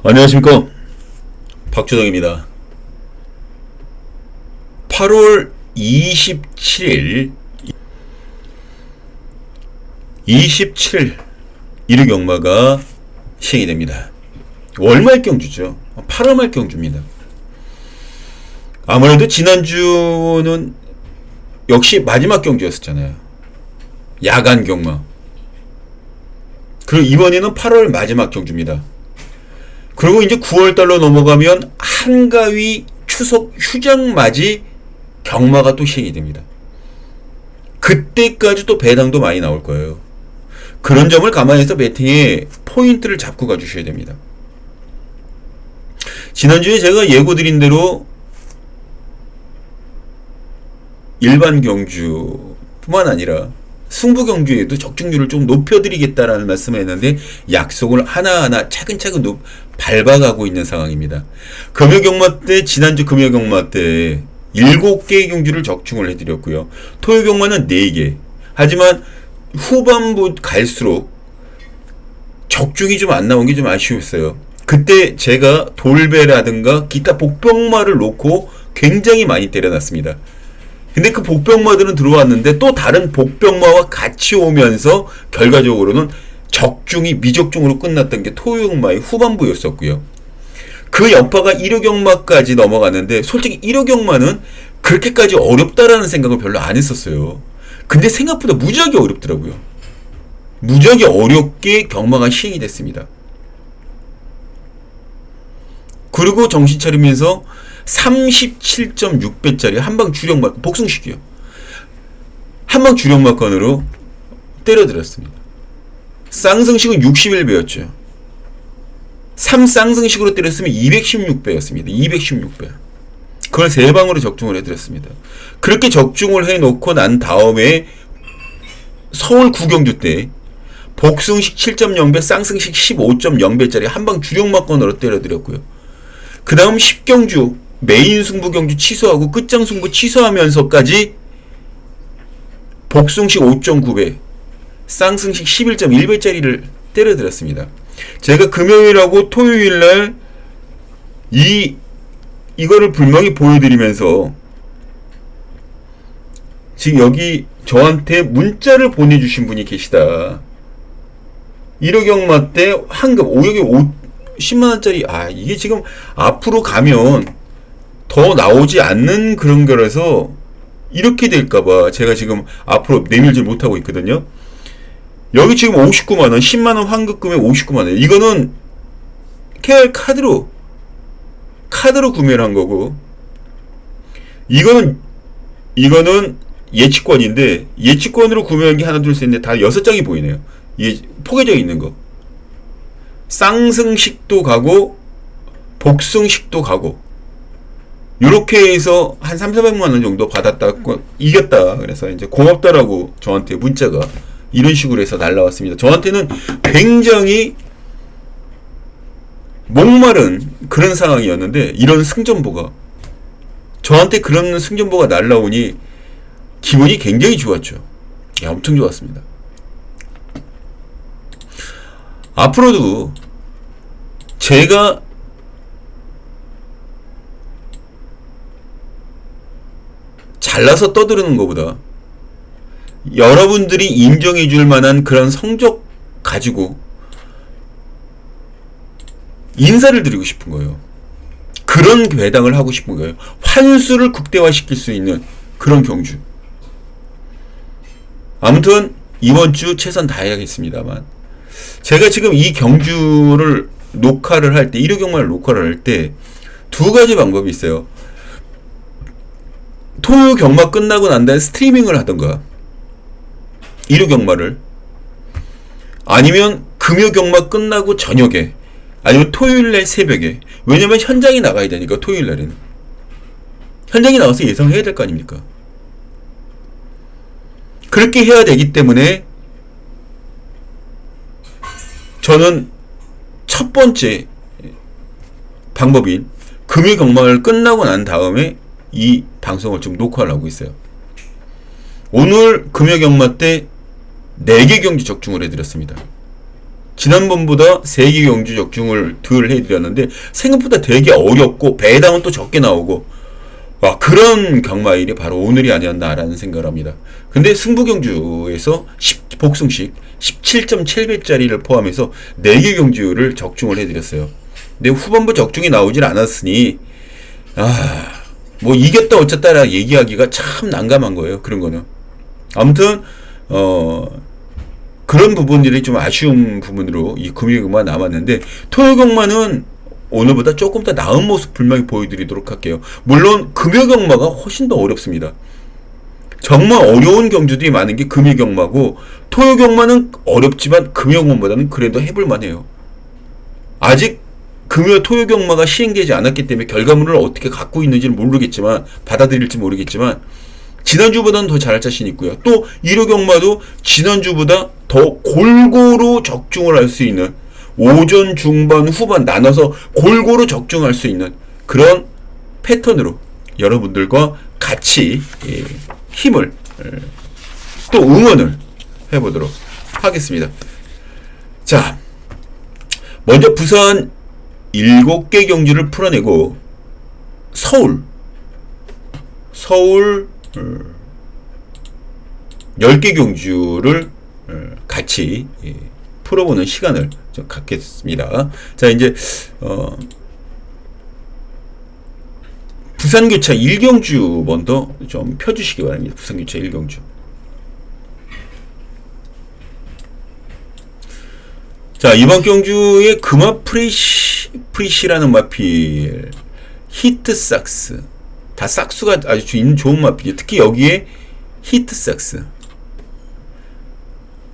안녕하십니까, 박주덕입니다. 8월 27일 1일 경마가 시행이 됩니다. 월말 경주죠. 8월 말 경주입니다. 아무래도 지난주는 역시 마지막 경주였었잖아요. 야간 경마. 그리고 이번에는 8월 마지막 경주입니다. 그리고 이제 9월달로 넘어가면 한가위 추석 휴장 맞이 경마가 또 시행이 됩니다. 그때까지 또 배당도 많이 나올 거예요. 그런 점을 감안해서 배팅에 포인트를 잡고 가주셔야 됩니다. 지난주에 제가 예고드린 대로 일반 경주뿐만 아니라 승부 경주에도 적중률을 좀 높여드리겠다라는 말씀을 했는데 약속을 하나하나 차근차근 밟아가고 있는 상황입니다. 금요경마 때, 지난주 금요경마 때 7개의 경주를 적중을 해드렸고요. 토요경마는 4개. 하지만 후반부 갈수록 적중이 좀 안 나온 게 좀 아쉬웠어요. 그때 제가 돌배라든가 기타 복병마를 놓고 굉장히 많이 때려놨습니다. 근데 그 복병마들은 들어왔는데 또 다른 복병마와 같이 오면서 결과적으로는 적중이 미적중으로 끝났던 게 토요경마의 후반부였었고요. 그 여파가 일요경마까지 넘어갔는데 솔직히 일요경마는 그렇게까지 어렵다라는 생각을 별로 안 했었어요. 근데 생각보다 무지하게 어렵더라고요. 무지하게 어렵게 경마가 시행이 됐습니다. 그리고 정신 차리면서 37.6배짜리 한방 주력마건, 복숭식이요. 한방 주력마건으로 때려드렸습니다. 쌍승식은 61배였죠. 3쌍승식으로 때렸으면 216배였습니다. 216배. 그걸 3방으로 적중을 해드렸습니다. 그렇게 적중을 해놓고 난 다음에 서울 구경주 때 복승식 7.0배, 쌍승식 15.0배짜리 한방 주력마건으로 때려드렸고요. 그 다음 10경주 메인 승부 경주 취소하고 끝장 승부 취소하면서까지 복승식 5.9배, 쌍승식 11.1배짜리를 때려드렸습니다. 제가 금요일하고 토요일날 이거를 분명히 보여드리면서 지금 여기 저한테 문자를 보내주신 분이 계시다. 1호경마 때 환급 5억에 10만원짜리, 이게 지금 앞으로 가면 더 나오지 않는 그런 거라서 이렇게 될까봐 제가 지금 앞으로 내밀지 못하고 있거든요. 여기 지금 59만원, 10만원 환급금에 59만원. 이거는 KR 카드로 구매를 한 거고, 이거는 예치권인데, 예치권으로 구매한 게 하나, 둘, 셋, 넷, 다 6장이 보이네요. 포개져 있는 거. 쌍승식도 가고, 복승식도 가고, 요렇게 해서 한 3,400만원 정도 받았다고, 이겼다. 그래서 이제 고맙다라고 저한테 문자가 이런 식으로 해서 날라왔습니다. 저한테는 굉장히 목마른 그런 상황이었는데, 이런 승전보가, 저한테 그런 승전보가 날라오니 기분이 굉장히 좋았죠. 엄청 좋았습니다. 앞으로도 제가 잘나서 떠드는 것보다 여러분들이 인정해 줄 만한 그런 성적 가지고 인사를 드리고 싶은 거예요. 그런 배당을 하고 싶은 거예요. 환수를 극대화시킬 수 있는 그런 경주. 아무튼 이번 주 최선 다해야겠습니다만, 제가 지금 이 경주를 녹화를 할 때, 1호 경마를 녹화를 할 때 두 가지 방법이 있어요. 토요 경마 끝나고 난 다음에 스트리밍을 하던가 1호 경마를, 아니면 금요 경마 끝나고 저녁에, 아니면 토요일날 새벽에. 왜냐면 현장에 나가야 되니까. 토요일날에는 현장에 나가서 예상해야 될 거 아닙니까? 그렇게 해야 되기 때문에 저는 첫 번째 방법인 금요 경마를 끝나고 난 다음에 이 방송을 좀 녹화를 하고 있어요. 오늘 금요 경마 때 4개 경주 적중을 해드렸습니다. 지난번보다 3개 경주 적중을 덜 해드렸는데 생각보다 되게 어렵고 배당은 또 적게 나오고 그런 경마일이 바로 오늘이 아니었나라는 생각을 합니다. 근데 승부경주에서 복승식 17.7배짜리를 포함해서 4개 경주를 적중을 해드렸어요. 근데 후반부 적중이 나오질 않았으니 뭐 이겼다 어쨌다라 얘기하기가 참 난감한 거예요. 그런 거는. 아무튼 그런 부분들이 좀 아쉬운 부분으로 이 금요경마 남았는데, 토요경마는 오늘보다 조금 더 나은 모습 분명히 보여드리도록 할게요. 물론 금요경마가 훨씬 더 어렵습니다. 정말 어려운 경주들이 많은 게 금요경마고, 토요경마는 어렵지만 금요경마보다는 그래도 해볼만 해요. 아직 토요경마가 시행되지 않았기 때문에 결과물을 어떻게 갖고 있는지는 모르겠지만, 받아들일지 모르겠지만 지난주보다는 더 잘할 자신 있고요. 또 일요경마도 지난주보다 더 골고루 적중을 할 수 있는, 오전, 중반, 후반 나눠서 골고루 적중할 수 있는 그런 패턴으로 여러분들과 같이 힘을 또 응원을 해보도록 하겠습니다. 자, 먼저 부산 7개 경주를 풀어내고 서울 10개 경주를 같이 풀어보는 시간을 좀 갖겠습니다. 자, 이제 부산교차 1경주 먼저 좀 펴주시기 바랍니다. 부산교차 1경주. 자, 이번 경주에 금화 프리시라는 마필, 히트삭스, 다 삭수가 아주 좋은 마필이에요. 특히 여기에 히트삭스,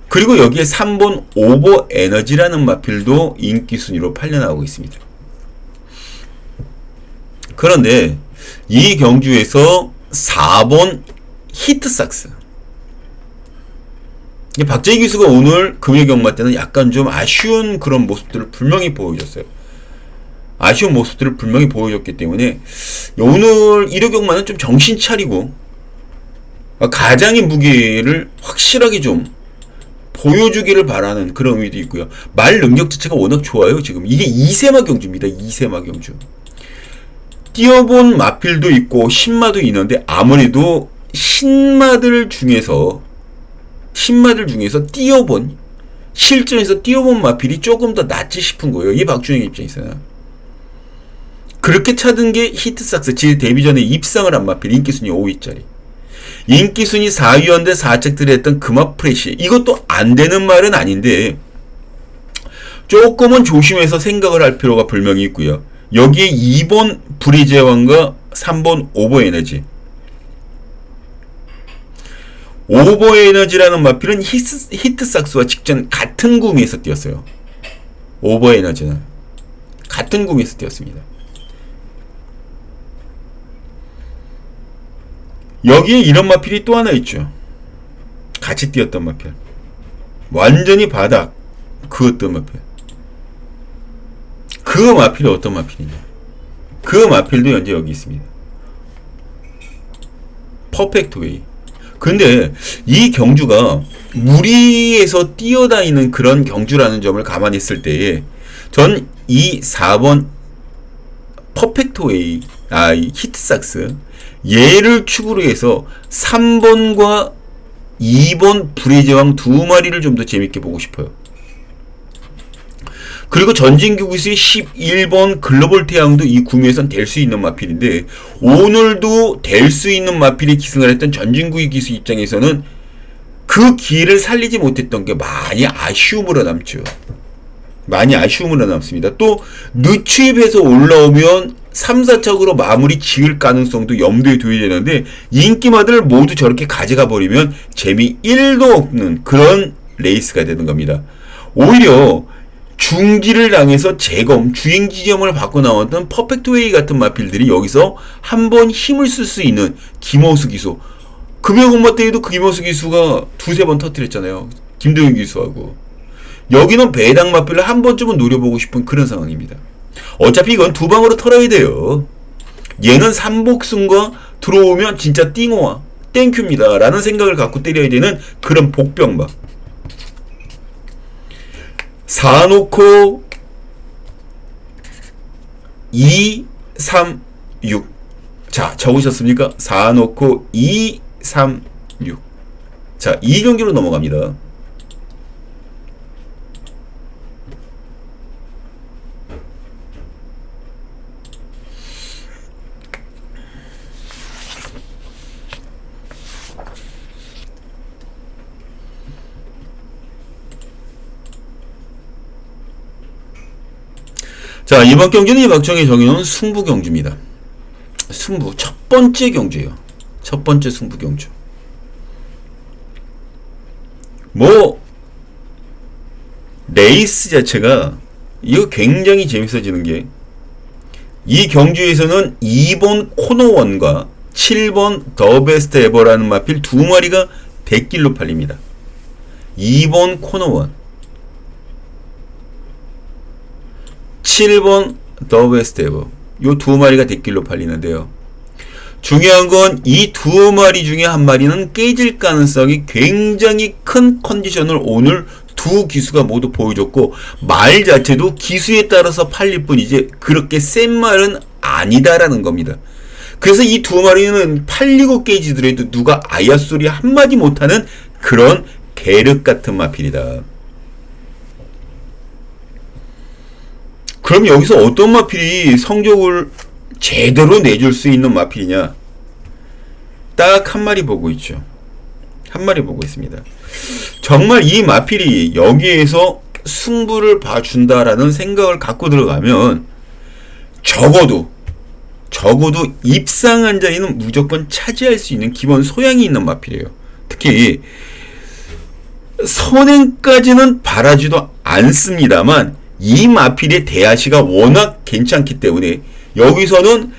그리고 여기에 3번 오버 에너지라는 마필도 인기 순위로 팔려나오고 있습니다. 그런데 이 경주에서 4번 히트삭스, 박재희 기수가 오늘 금요경마 때는 약간 좀 아쉬운 그런 모습들을 분명히 보여줬어요. 아쉬운 모습들을 분명히 보여줬기 때문에 오늘 일요경마는 좀 정신 차리고 가장의 무게를 확실하게 좀 보여주기를 바라는 그런 의미도 있고요. 말 능력 자체가 워낙 좋아요. 지금 이게 2세마 경주입니다. 2세마 경주. 띄어본 마필도 있고 신마도 있는데, 아무래도 신마들 중에서 띄어본, 실전에서 띄어본 마필이 조금 더 낫지 싶은 거예요. 이 박준영 입장에서는. 그렇게 찾은 게 히트삭스, 데뷔 전에 입상을 한 마필, 인기순위 5위짜리. 인기순위 4위였는데 4책들이 했던 금화프레시, 이것도 안 되는 말은 아닌데 조금은 조심해서 생각을 할 필요가 분명히 있고요. 여기에 2번 브리제왕과 3번 오버에너지, 오버에너지라는 마필은 히트삭스와 직전 같은 구미에서 뛰었어요. 오버에너지는 같은 구미에서 뛰었습니다. 여기에 이런 마필이 또 하나 있죠. 같이 뛰었던 마필, 완전히 바닥 그었던 마필. 그 마필이 어떤 마필이냐, 그 마필도 현재 여기 있습니다. 퍼펙트 웨이. 근데 이 경주가 무리에서 뛰어다니는 그런 경주라는 점을 감안했을 때에 전 이 4번 퍼펙트 웨이, 이 히트삭스, 얘를 축으로 해서 3번과 2번 브레제왕 두 마리를 좀 더 재밌게 보고 싶어요. 그리고 전진규 기수의 11번 글로벌 태양도 이 구미에선 될 수 있는 마필인데, 오늘도 될 수 있는 마필에 기승을 했던 전진규 기수 입장에서는 그 기회를 살리지 못했던 게 많이 아쉬움으로 남죠. 많이 아쉬움으로 남습니다. 또 늦추입해서 올라오면 3, 4착으로 마무리 지을 가능성도 염두에 둬야 되는데, 인기마들 모두 저렇게 가져가 버리면 재미 1도 없는 그런 레이스가 되는 겁니다. 오히려 중지를 당해서 재검, 주행 지점을 받고 나왔던 퍼펙트웨이 같은 마필들이 여기서 한번 힘을 쓸 수 있는, 김호수 기수, 금요공마 때에도 김호수 기수가 2-3번 터뜨렸잖아요. 김동현 기수하고. 여기는 배당 마필을 한 번쯤은 노려보고 싶은 그런 상황입니다. 어차피 이건 두 방으로 털어야 돼요. 얘는 삼복승과 들어오면 진짜 띵호와 땡큐입니다 라는 생각을 갖고 때려야 되는 그런 복병마. 4 놓고 2, 3, 6. 자, 적으셨습니까? 4 놓고 2, 3, 6. 자, 2경기로 넘어갑니다. 자, 이번 경기는 이박정의 정의는 승부 경주입니다. 승부 첫 번째 경주예요. 첫 번째 승부 경주. 뭐 레이스 자체가 이거 굉장히 재밌어지는 게 이 경주에서는 2번 코너원과 7번 더 베스트 에버라는 마필 두 마리가 대길로 팔립니다. 2번 코너원 7번 더 베스트 에버 요 두 마리가 대길로 팔리는데요. 중요한 건 이 두 마리 중에 한 마리는 깨질 가능성이 굉장히 큰 컨디션을 오늘 두 기수가 모두 보여줬고 말 자체도 기수에 따라서 팔릴 뿐이지 그렇게 센 말은 아니다라는 겁니다. 그래서 이 두 마리는 팔리고 깨지더라도 누가 아야 소리 한마디 못하는 그런 계륵 같은 마필이다. 그럼 여기서 어떤 마필이 성적을 제대로 내줄 수 있는 마필이냐? 딱 한 마리 보고 있죠. 한 마리 보고 있습니다. 정말 이 마필이 여기에서 승부를 봐준다라는 생각을 갖고 들어가면 적어도 입상한 자리는 무조건 차지할 수 있는 기본 소양이 있는 마필이에요. 특히 선행까지는 바라지도 않습니다만 이 마필의 대하시가 워낙 괜찮기 때문에 여기서는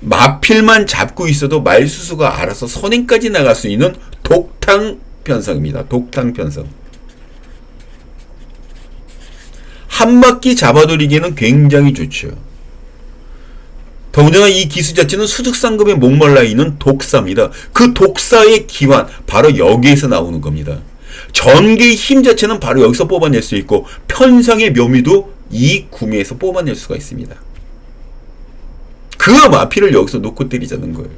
마필만 잡고 있어도 말수수가 알아서 선행까지 나갈 수 있는 독탕 편성입니다. 독탕 편성. 한 바퀴 잡아돌리기에는 굉장히 좋죠. 더군다나 이 기수 자체는 수득상급에 목말라 있는 독사입니다. 그 독사의 기환 바로 여기에서 나오는 겁니다. 전개의 힘 자체는 바로 여기서 뽑아낼 수 있고 편성의 묘미도 이 구매에서 뽑아낼 수가 있습니다. 그 마필을 여기서 놓고 때리자는 거예요.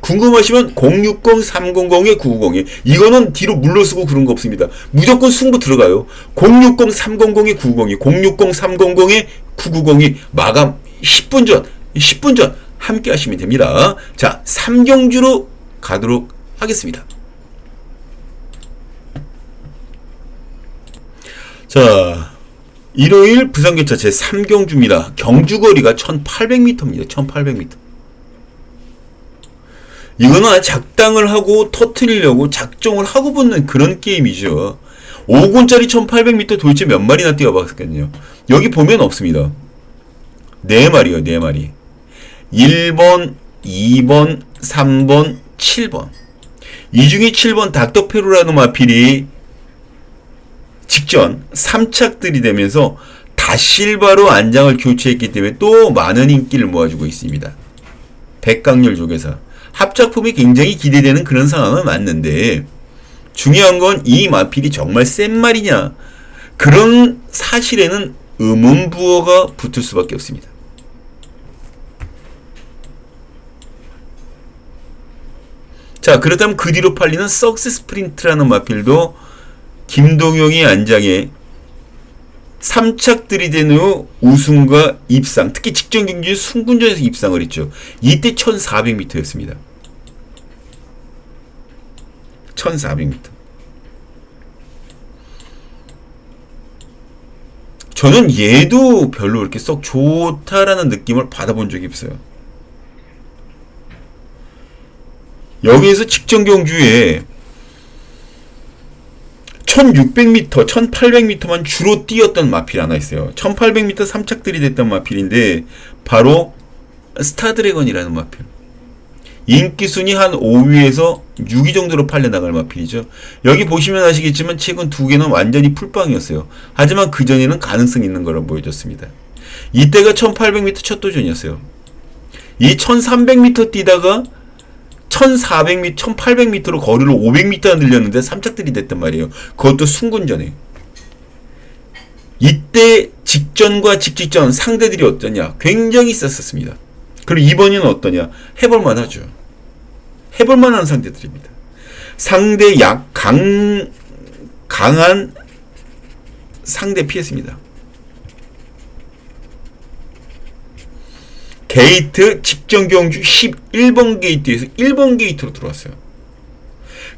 궁금하시면 060-300에 990에 이거는 뒤로 물러쓰고 그런 거 없습니다. 무조건 승부 들어가요. 060-300에 990이 060-300에 990이 마감 10분 전 함께 하시면 됩니다. 자, 3경주로 가도록 하겠습니다. 자, 일요일 부산교차 제3경주입니다. 경주거리가 1800m입니다. 1800m. 이거는 작당을 하고 터트리려고 작정을 하고 붙는 그런 게임이죠. 5군짜리 1800m 도대체 몇 마리나 뛰어봤겠네요. 여기 보면 없습니다. 4마리요. 4마리. 1번, 2번, 3번, 7번. 이 중에 7번 닥터페루라는 마필이 직전 3착들이 되면서 다실바로 안장을 교체했기 때문에 또 많은 인기를 모아주고 있습니다. 백강렬 조계사. 합작품이 굉장히 기대되는 그런 상황은 맞는데 중요한 건 이 마필이 정말 센 말이냐 그런 사실에는 의문부호가 붙을 수밖에 없습니다. 자, 그렇다면 그 뒤로 팔리는 석세스 프린트라는 마필도 김동용이 안장에 3착들이 된 후 우승과 입상, 특히 직전 경기 순군전에서 입상을 했죠. 이때 1400m였습니다. 1400m. 저는 얘도 별로 그렇게 썩 좋다라는 느낌을 받아본 적이 없어요. 여기에서 직전 경주에 1600m, 1800m만 주로 뛰었던 마필 하나 있어요. 1800m 3착들이 됐던 마필인데 바로 스타드래곤이라는 마필. 인기순위 한 5위에서 6위 정도로 팔려나갈 마필이죠. 여기 보시면 아시겠지만 최근 두 개는 완전히 풀빵이었어요. 하지만 그전에는 가능성 있는 거로 보여졌습니다. 이때가 1800m 첫 도전이었어요. 이 1300m 뛰다가 1400m, 1800m로 거리를 500m 늘렸는데 3착들이 됐단 말이에요. 그것도 순군전에. 이때 직전과 직직전 상대들이 어떠냐? 굉장히 셌었습니다. 그리고 이번에는 어떠냐? 해볼만 하죠. 해볼만한 상대들입니다. 상대 강한 상대 피했습니다. 게이트 직전 경주 11번 게이트에서 1번 게이트로 들어왔어요.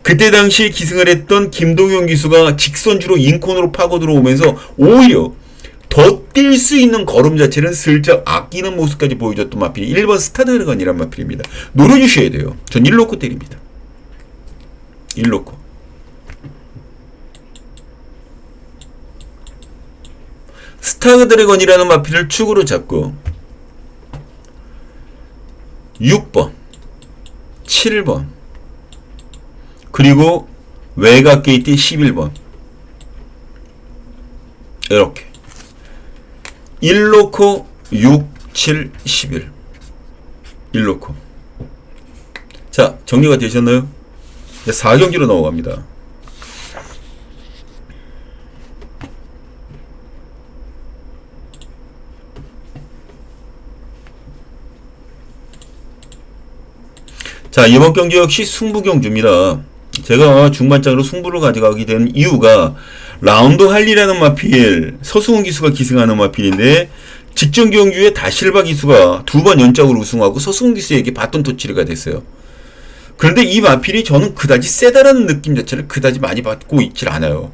그때 당시 기승을 했던 김동현 기수가 직선주로 인코너로 파고 들어오면서 오히려 더 뛸 수 있는 걸음 자체는 슬쩍 아끼는 모습까지 보여줬던 마필이 1번 스타드래건이란 마필입니다. 노려주셔야 돼요. 전 1로코 때립니다. 1로코. 스타드래건이라는 마필을 축으로 잡고 6번, 7번, 그리고 외곽 게이트 11번. 이렇게 1로코 6, 7, 11 1로코. 자, 정리가 되셨나요? 4경기로 넘어갑니다. 자, 이번 경기 역시 승부 경주입니다. 제가 중반장으로 승부를 가져가게 된 이유가 라운드 할리라는 마필, 서승훈 기수가 기승하는 마필인데 직전 경주에 다실바 기수가 2번 연짝으로 우승하고 서승훈 기수에게 바톤 터치가 됐어요. 그런데 이 마필이 저는 그다지 세다라는 느낌 자체를 그다지 많이 받고 있질 않아요.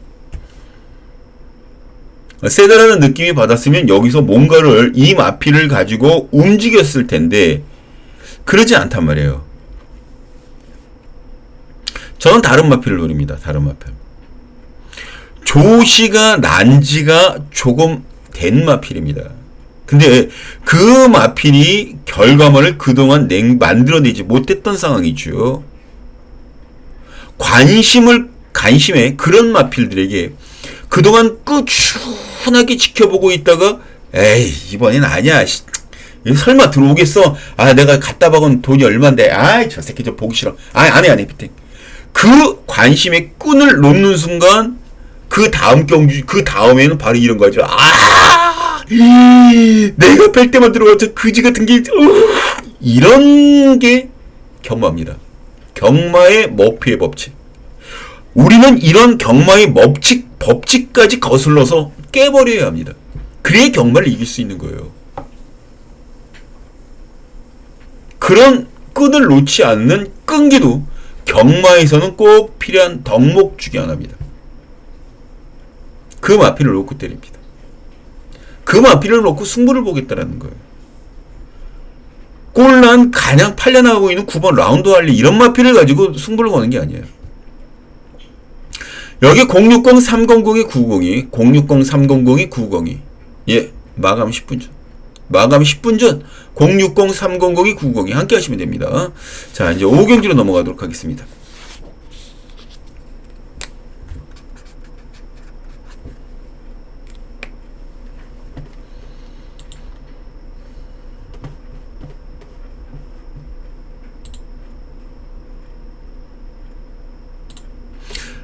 세다라는 느낌이 받았으면 여기서 뭔가를 이 마필을 가지고 움직였을 텐데 그러지 않단 말이에요. 저는 다른 마필을 노립니다. 다른 마필. 조시가 난지가 조금 된 마필입니다. 근데 그 마필이 결과물을 그동안 만들어내지 못했던 상황이죠. 관심에 그런 마필들에게 그동안 꾸준하게 지켜보고 있다가 에이 이번엔 아니야. 설마 들어오겠어? 아 내가 갖다 박은 돈이 얼만데 아이 저 새끼 저 보기 싫어. 안 해 비팅. 그 관심의 끈을 놓는 순간 그 다음 경주 그 다음에는 바로 이런 거죠. 내가 뺄 때만 들어가서 그지 같은 게 이런 게 경마입니다. 경마의 머피의 법칙. 우리는 이런 경마의 법칙까지 거슬러서 깨버려야 합니다. 그래야 경마를 이길 수 있는 거예요. 그런 끈을 놓지 않는 끈기도 경마에서는 꼭 필요한 덕목 중에 하나입니다. 그 마필을 놓고 때립니다. 그 마필을 놓고 승부를 보겠다라는 거예요. 꼴난 가냥 팔려나가고 있는 9번 라운드 할리 이런 마필을 가지고 승부를 거는 게 아니에요. 여기 060-300이 902, 060-300이 902. 예, 마감 10분 전. 마감 10분 전 060-300이 902 함께 하시면 됩니다. 자, 이제 5경기로 넘어가도록 하겠습니다.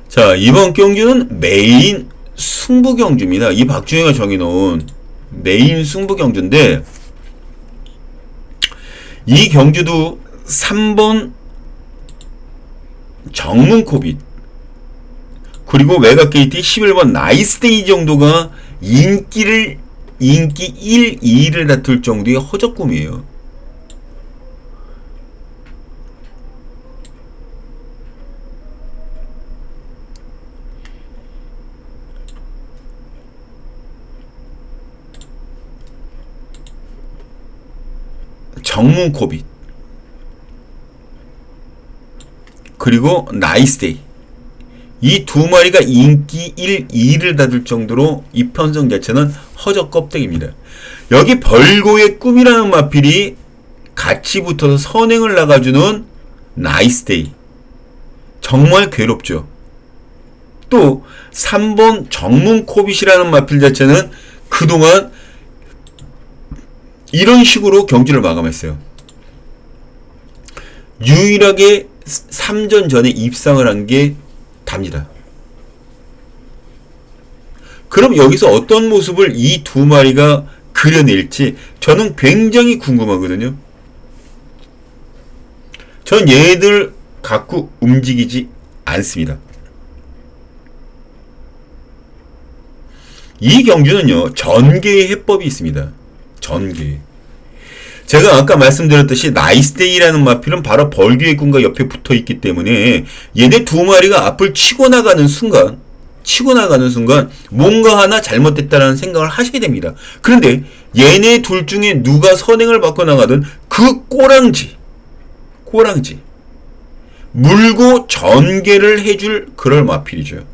자, 이번 경기는 메인 승부 경주입니다. 이 박주영이 정해놓은 메인 승부 경주인데 이 경주도 3번 정문코빗 그리고 외곽게이트 11번 나이스데이 정도가 인기 1, 2를 다툴 정도의 허접꿈이에요. 정문코빗 그리고 나이스데이 이 두 마리가 인기 1, 2를 다툴 정도로 이 편성 자체는 허접 껍데기입니다. 여기 벌고의 꿈이라는 마필이 같이 붙어서 선행을 나가주는 나이스데이 정말 괴롭죠. 또 3번 정문코빗이라는 마필 자체는 그동안 이런 식으로 경기를 마감했어요. 유일하게 3전 전에 입상을 한 게 답니다. 그럼 여기서 어떤 모습을 이 두 마리가 그려낼지 저는 굉장히 궁금하거든요. 전 얘들 갖고 움직이지 않습니다. 이 경주는요, 전개의 해법이 있습니다. 전개. 제가 아까 말씀드렸듯이 나이스데이라는 마필은 바로 벌규의 군과 옆에 붙어 있기 때문에 얘네 두 마리가 앞을 치고 나가는 순간 뭔가 하나 잘못됐다라는 생각을 하셔야 됩니다. 그런데 얘네 둘 중에 누가 선행을 받고 나가든 그 꼬랑지 물고 전개를 해줄 그럴 마필이죠.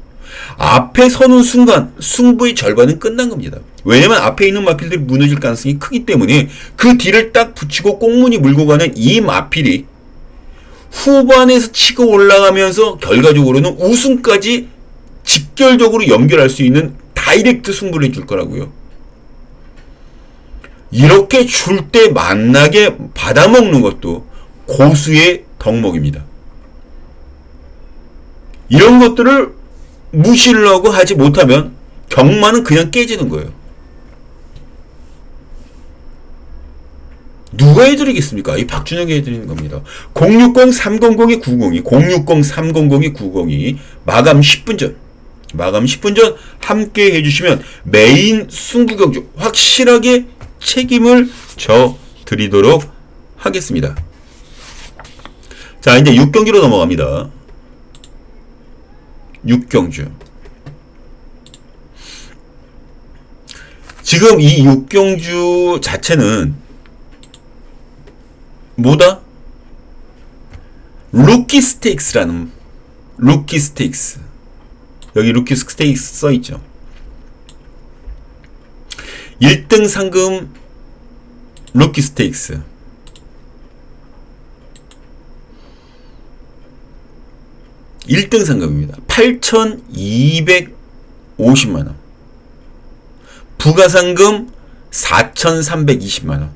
앞에 서는 순간 승부의 절반은 끝난 겁니다. 왜냐면 앞에 있는 마필들이 무너질 가능성이 크기 때문에 그 뒤를 딱 붙이고 꽁무니 물고 가는 이 마필이 후반에서 치고 올라가면서 결과적으로는 우승까지 직결적으로 연결할 수 있는 다이렉트 승부를 해줄 거라고요. 이렇게 줄 때 만나게 받아먹는 것도 고수의 덕목입니다. 이런 것들을 무시를 하고 하지 못하면 경마는 그냥 깨지는 거예요. 누가 해드리겠습니까? 이 박준영이 해드리는 겁니다. 060-300-902 060-300-902 마감 10분 전 함께 해주시면 메인 승부경주 확실하게 책임을 져 드리도록 하겠습니다. 자, 이제 6경기로 넘어갑니다. 6경주. 지금 이 6경주 자체는 뭐다? 루키 스테이크스라는 루키 스테이크스. 여기 루키 스테이크스 써있죠. 1등 상금 루키 스테이크스. 1등 상금입니다. 8,250만원. 부가상금 4,320만원.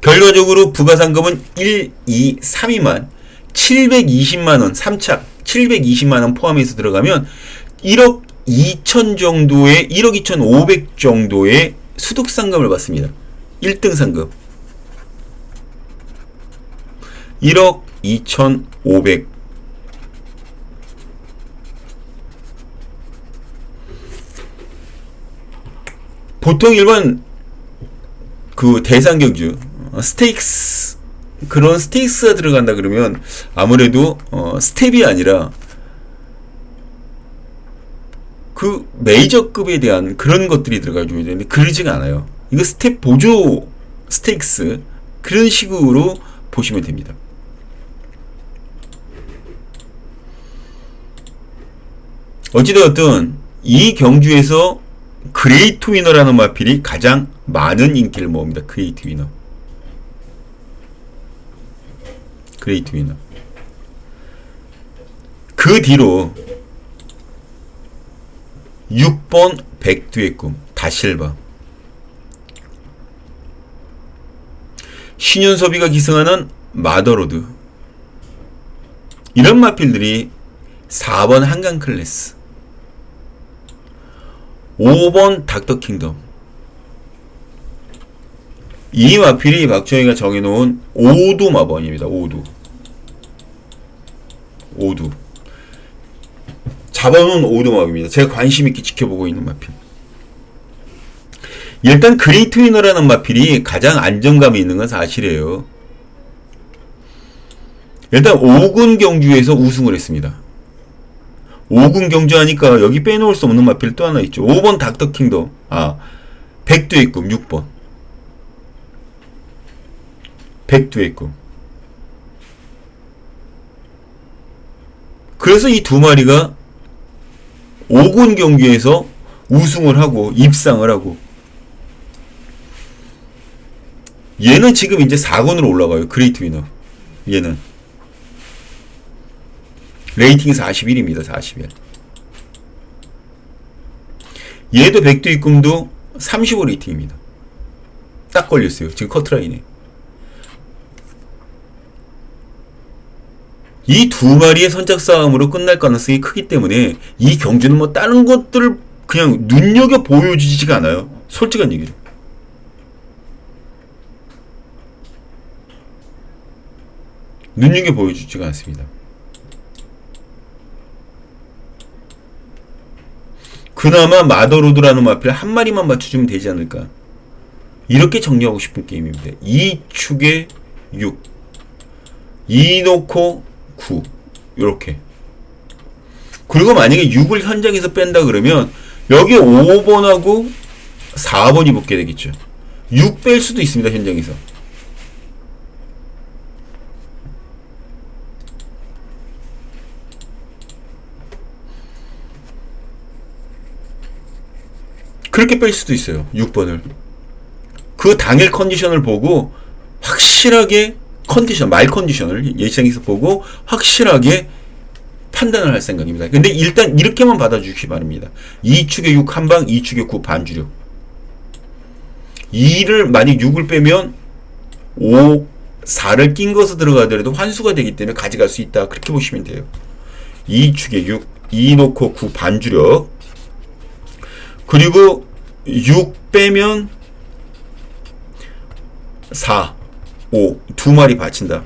결과적으로 부가상금은 1, 2, 3위만 720만원 3착 720만원 포함해서 들어가면 1억 2천 정도의 1억 2,500 정도의 수득상금을 받습니다. 1등 상금 1억 2,500. 보통 일반 그 대상경주 스테이크스 그런 스테이크스가 들어간다 그러면 아무래도 스텝이 아니라 그 메이저급에 대한 그런 것들이 들어가줘야 되는데 그러지가 않아요. 이거 스텝 보조 스테이크스 그런 식으로 보시면 됩니다. 어찌되었든 이 경주에서 그레이트 위너라는 마필이 가장 많은 인기를 모읍니다. 그레이트 위너. 그레이트 위너. 그 뒤로 6번 백두의 꿈 다실바, 신윤섭이가 기승하는 마더로드, 이런 마필들이 4번 한강 클래스, 5번 닥터 킹덤. 이 마필이 박정희가 정해놓은 오두 마번입니다. 오두 잡아놓은 오두 마법입니다. 제가 관심 있게 지켜보고 있는 마필. 일단 그레이트 위너라는 마필이 가장 안정감이 있는 건 사실이에요. 일단 5군 경주에서 우승을 했습니다. 5군 경주하니까 여기 빼놓을 수 없는 마필 또 하나 있죠. 5번 닥터 킹덤. 백두의 꿈 6번. 백두의 꿈. 그래서 이 두 마리가 5군 경기에서 우승을 하고 입상을 하고, 얘는 지금 이제 4군으로 올라가요. 그레이트 위너. 얘는 레이팅이 41입니다. 41. 얘도 백두의 꿈도 35 레이팅입니다. 딱 걸렸어요. 지금 커트라인에. 이 두 마리의 선착 싸움으로 끝날 가능성이 크기 때문에 이 경주는 뭐 다른 것들을 그냥 눈여겨 보여주지가 않아요. 솔직한 얘기죠. 눈여겨 보여주지가 않습니다. 그나마 마더로드라는 마필 한 마리만 맞춰주면 되지 않을까. 이렇게 정리하고 싶은 게임입니다. 2축에 6, 2 놓고 9, 요렇게. 그리고 만약에 6을 현장에서 뺀다 그러면 여기 5번하고 4번이 붙게 되겠죠. 6 뺄 수도 있습니다. 현장에서. 그렇게 뺄 수도 있어요. 6번을. 그 당일 컨디션을 보고 확실하게 말 컨디션을 예상해서 보고 확실하게 판단을 할 생각입니다. 근데 일단 이렇게만 받아주시기 바랍니다. 2축에 6 한방, 2축에 9 반주력. 2를 만약 6을 빼면 5, 4를 낀 것으로 들어가더라도 환수가 되기 때문에 가져갈 수 있다. 그렇게 보시면 돼요. 2축에 6, 2 놓고 9 반주력. 그리고 6 빼면 4, 5, 두 마리 받친다.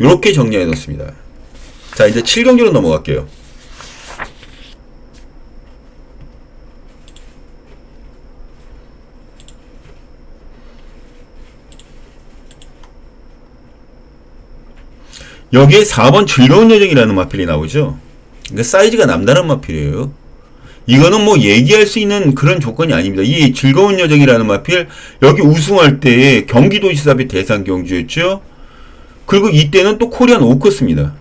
이렇게 정리해 놓습니다. 자, 이제 7경기로 넘어갈게요. 여기에 4번 즐거운 여정이라는 마필이 나오죠. 그러니까 사이즈가 남다른 마필이에요. 이거는 뭐 얘기할 수 있는 그런 조건이 아닙니다. 이 즐거운 여정이라는 마필, 여기 우승할 때에 경기도지사의 대상 경주였죠. 그리고 이때는 또 코리안 오커스입니다.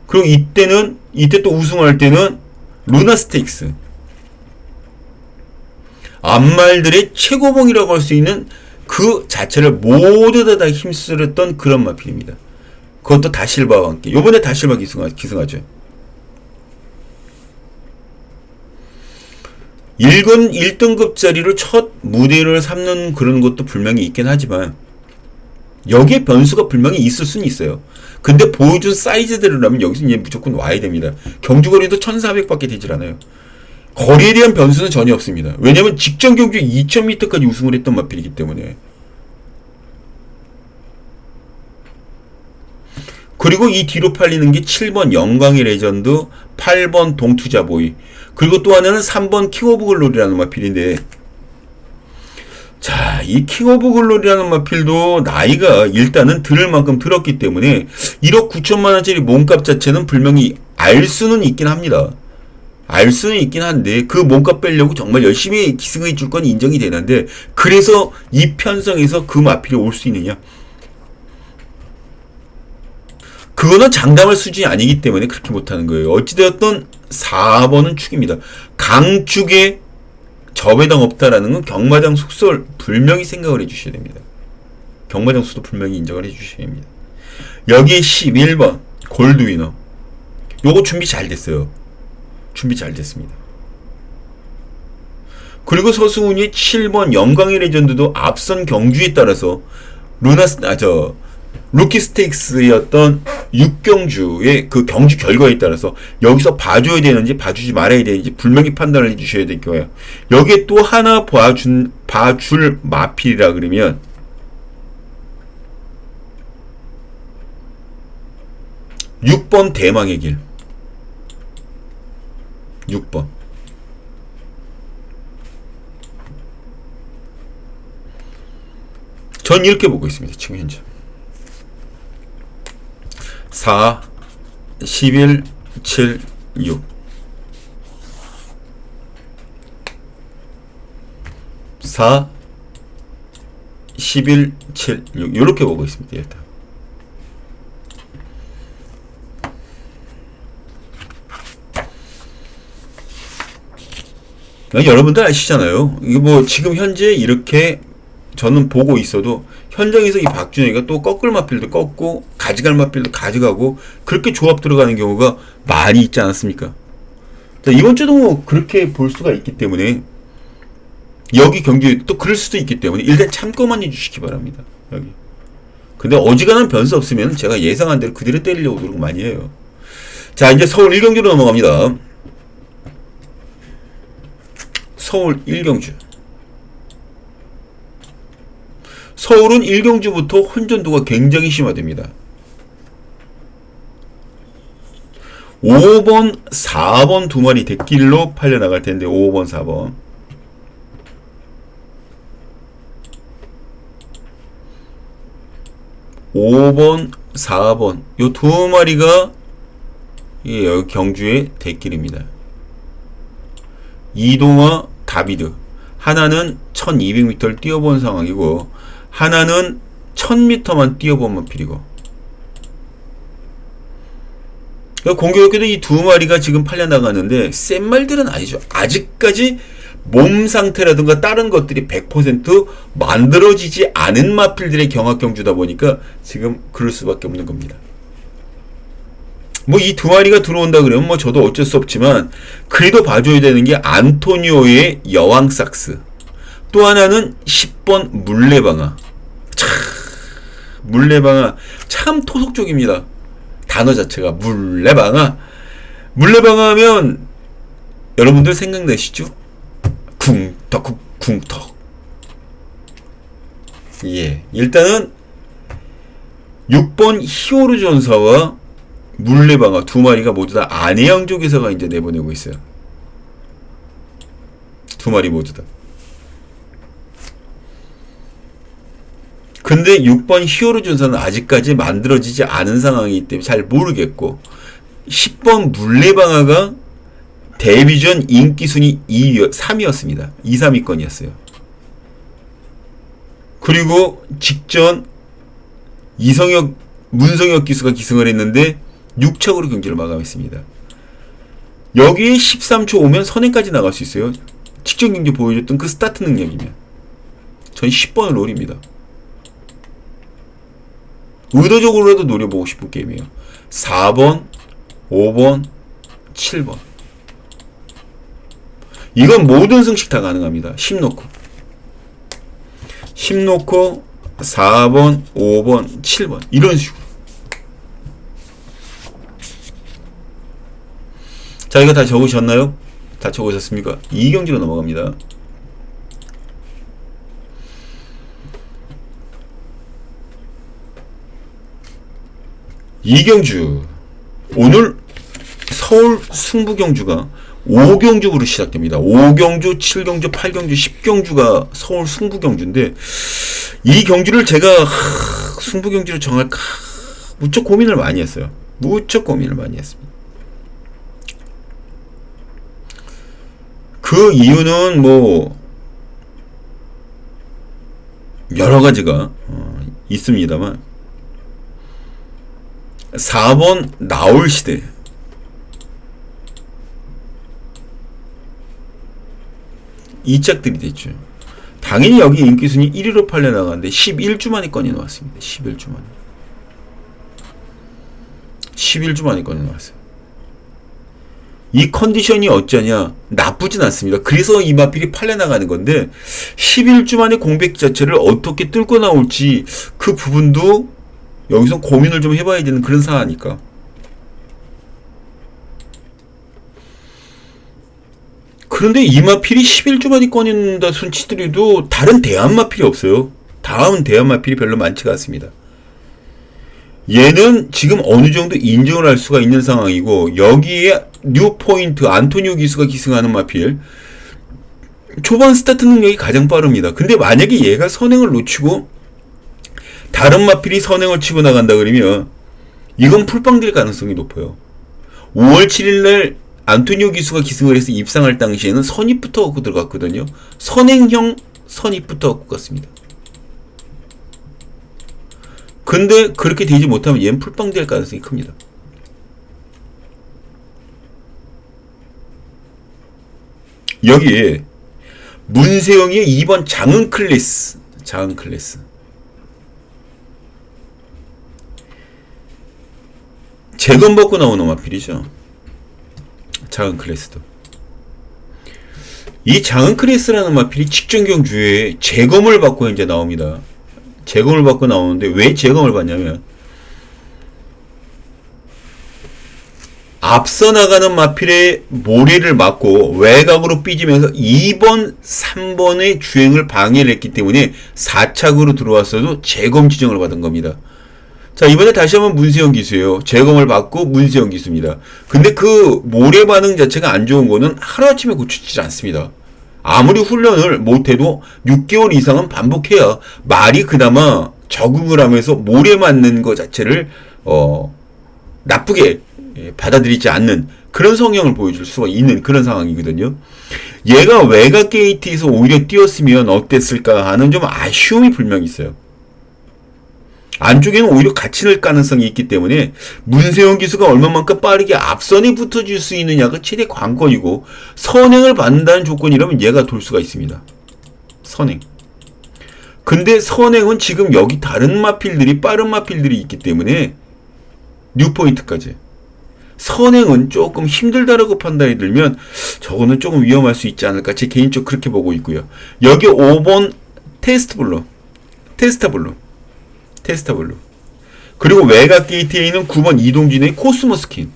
그리고 이때 또 우승할 때는 루나 스테이크스. 암말들의 최고봉이라고 할 수 있는 그 자체를 모두 다 힘쓸었던 그런 마필입니다. 그것도 다실바와 함께. 요번에 다실바 기승하죠. 1등급짜리로 첫 무대를 삼는 그런 것도 분명히 있긴 하지만 여기에 변수가 분명히 있을 수는 있어요. 근데 보여준 사이즈대로라면 여기서 이제 무조건 와야 됩니다. 경주거리도 1400밖에 되질 않아요. 거리에 대한 변수는 전혀 없습니다. 왜냐면 직전 경주에 2000m까지 우승을 했던 마필이기 때문에. 그리고 이 뒤로 팔리는 게 7번 영광의 레전드, 8번 동투자보이, 그리고 또 하나는 3번 킹 오브 글로리라는 마필인데, 자, 이 킹 오브 글로리라는 마필도 나이가 일단은 들을 만큼 들었기 때문에 1억 9천만 원짜리 몸값 자체는 분명히 알 수는 있긴 합니다. 알 수는 있긴 한데 그 몸값 빼려고 정말 열심히 기승해 줄 건 인정이 되는데, 그래서 이 편성에서 그 마필이 올 수 있느냐? 그거는 장담할 수준이 아니기 때문에 그렇게 못하는 거예요. 어찌되었든 4번은 축입니다. 강축에 저배당 없다라는 건 경마장 속설 분명히 생각을 해주셔야 됩니다. 경마장 수도 분명히 인정을 해주셔야 됩니다. 여기에 11번 골드위너. 요거 준비 잘 됐어요. 준비 잘 됐습니다. 그리고 서수훈이 7번 영광의 레전드도 앞선 경주에 따라서 루키 스테이크스였던 6경주의 그 경주 결과에 따라서 여기서 봐줘야 되는지 봐주지 말아야 되는지 분명히 판단을 해주셔야 될 거예요. 여기에 또 하나 봐줄 마필이라 그러면 6번 대망의 길. 6번. 전 이렇게 보고 있습니다. 지금 현재. 4, 11, 7, 6. 4, 11, 7, 6. 이렇게 보고 있습니다. 일단. 여러분들 아시잖아요. 이거 뭐 지금 현재 이렇게 저는 보고 있어도 현장에서 이 박준영이가 또 꺾을 마필도 꺾고 가져갈 마필도 가져가고 그렇게 조합 들어가는 경우가 많이 있지 않았습니까? 자, 이번 주도 뭐 그렇게 볼 수가 있기 때문에 여기 경기에 또 그럴 수도 있기 때문에 일단 참고만 해주시기 바랍니다. 여기. 근데 어지간한 변수 없으면 제가 예상한 대로 그대로 때리려고 노력 많이 해요. 자, 이제 서울 1경주로 넘어갑니다. 서울 1경주. 서울은 1경주부터 혼전도가 굉장히 심화됩니다. 5번, 4번 두 마리 대길로 팔려나갈 텐데 5번, 4번. 5번, 4번 요 두 마리가 여기 경주의 대길입니다. 이동화, 다비드 하나는 1200m를 뛰어본 상황이고 하나는 1000m만 뛰어본 마필이고 공교롭게도 이 두 마리가 지금 팔려나가는데 센 말들은 아니죠. 아직까지 몸 상태라든가 다른 것들이 100% 만들어지지 않은 마필들의 경합 경주다 보니까 지금 그럴 수밖에 없는 겁니다. 뭐 이 두 마리가 들어온다 그러면 뭐 저도 어쩔 수 없지만 그래도 봐줘야 되는 게 안토니오의 여왕 삭스, 또 하나는 10번 물레방아. 참 물레방아 참 토속적입니다. 단어 자체가 물레방아. 물레방아 하면 여러분들 생각나시죠? 쿵떡 쿵떡. 예, 일단은 6번 히오르 전사와 물레방아 두 마리가 모두 다 안해양족에서가 이제 내보내고 있어요. 두 마리 모두 다. 근데 6번 히오르 전사는 아직까지 만들어지지 않은 상황이기 때문에 잘 모르겠고 10번 물레방아가 데뷔전 인기순위 3위였습니다. 2, 3위권이었어요. 그리고 직전 문성혁 기수가 기승을 했는데 6착으로 경기를 마감했습니다. 여기에 13초 오면 선행까지 나갈 수 있어요. 직전 경기 보여줬던 그 스타트 능력이면. 전 10번을 노립니다. 의도적으로라도 노려보고 싶은 게임이에요. 4번, 5번, 7번. 이건 모든 승식 다 가능합니다. 10 놓고 4번, 5번, 7번 이런 식으로. 자, 이거 다 적으셨나요? 다 적으셨습니까? 2경주로 넘어갑니다. 이경주 오늘 서울 승부경주가 5경주로 시작됩니다. 5경주, 7경주, 8경주, 10경주가 서울 승부경주인데 이 경주를 제가 승부경주로 정할까 무척 고민을 많이 했어요. 무척 고민을 많이 했습니다. 그 이유는 뭐 여러 가지가 있습니다만 4번 나올 시대 이 짝들이 됐죠. 당연히 여기 인기순위 1위로 팔려나가는데 11주 만에 건이 나왔습니다. 11주 만에 11주 만에 건이 나왔어요. 이 컨디션이 어쩌냐? 나쁘진 않습니다. 그래서 이 마필이 팔려나가는 건데 11주 만에 공백 자체를 어떻게 뚫고 나올지 그 부분도 여기서 고민을 좀 해봐야 되는 그런 상황이니까. 그런데 이 마필이 11주 만에 꺼낸다 손치더라도 다른 대안 마필이 없어요. 다음 대안 마필이 별로 많지가 않습니다. 얘는 지금 어느 정도 인정을 할 수가 있는 상황이고 여기에 뉴포인트 안토니오 기수가 기승하는 마필 초반 스타트 능력이 가장 빠릅니다. 근데 만약에 얘가 선행을 놓치고 다른 마필이 선행을 치고 나간다 그러면 이건 풀빵 될 가능성이 높아요. 5월 7일날 안토니오 기수가 기승을 해서 입상할 당시에는 선입부터 얻고 들어갔거든요. 선행형 선입부터 얻고 갔습니다. 근데 그렇게 되지 못하면 얘는 풀빵 될 가능성이 큽니다. 여기에 문세영의 2번 장은 클래스 재검받고 나오는 마필이죠. 장은 클래스도. 이 장은 클래스라는 마필이 직전 경주에 재검을 받고 이제 나옵니다. 재검을 받고 나오는데 왜 재검을 받냐면 앞서 나가는 마필의 모래를 맞고 외곽으로 삐지면서 2번, 3번의 주행을 방해를 했기 때문에 4착으로 들어왔어도 재검 지정을 받은 겁니다. 자, 이번에 다시 한번 문세영 기수예요. 재검을 받고 문세영 기수입니다. 근데 그 모래 반응 자체가 안 좋은 거는 하루아침에 고쳐지지 않습니다. 아무리 훈련을 못해도 6개월 이상은 반복해야 말이 그나마 적응을 하면서 모래 맞는 것 자체를 나쁘게 받아들이지 않는 그런 성향을 보여줄 수가 있는 그런 상황이거든요. 얘가 외곽 게이트에서 오히려 뛰었으면 어땠을까 하는 좀 아쉬움이 분명히 있어요. 안쪽에는 오히려 갇힐 가능성이 있기 때문에 문세영 기수가 얼마만큼 빠르게 앞선에 붙어줄 수 있느냐가 최대 관건이고, 선행을 받는다는 조건이라면 얘가 돌 수가 있습니다. 선행. 근데 선행은 지금 여기 다른 마필들이, 빠른 마필들이 있기 때문에 뉴포인트까지 선행은 조금 힘들다라고 판단이 들면 저거는 조금 위험할 수 있지 않을까, 제 개인적으로 그렇게 보고 있고요. 여기 5번 테스타블루 그리고 외곽 게이트에 있는 9번 이동진의 코스모스킨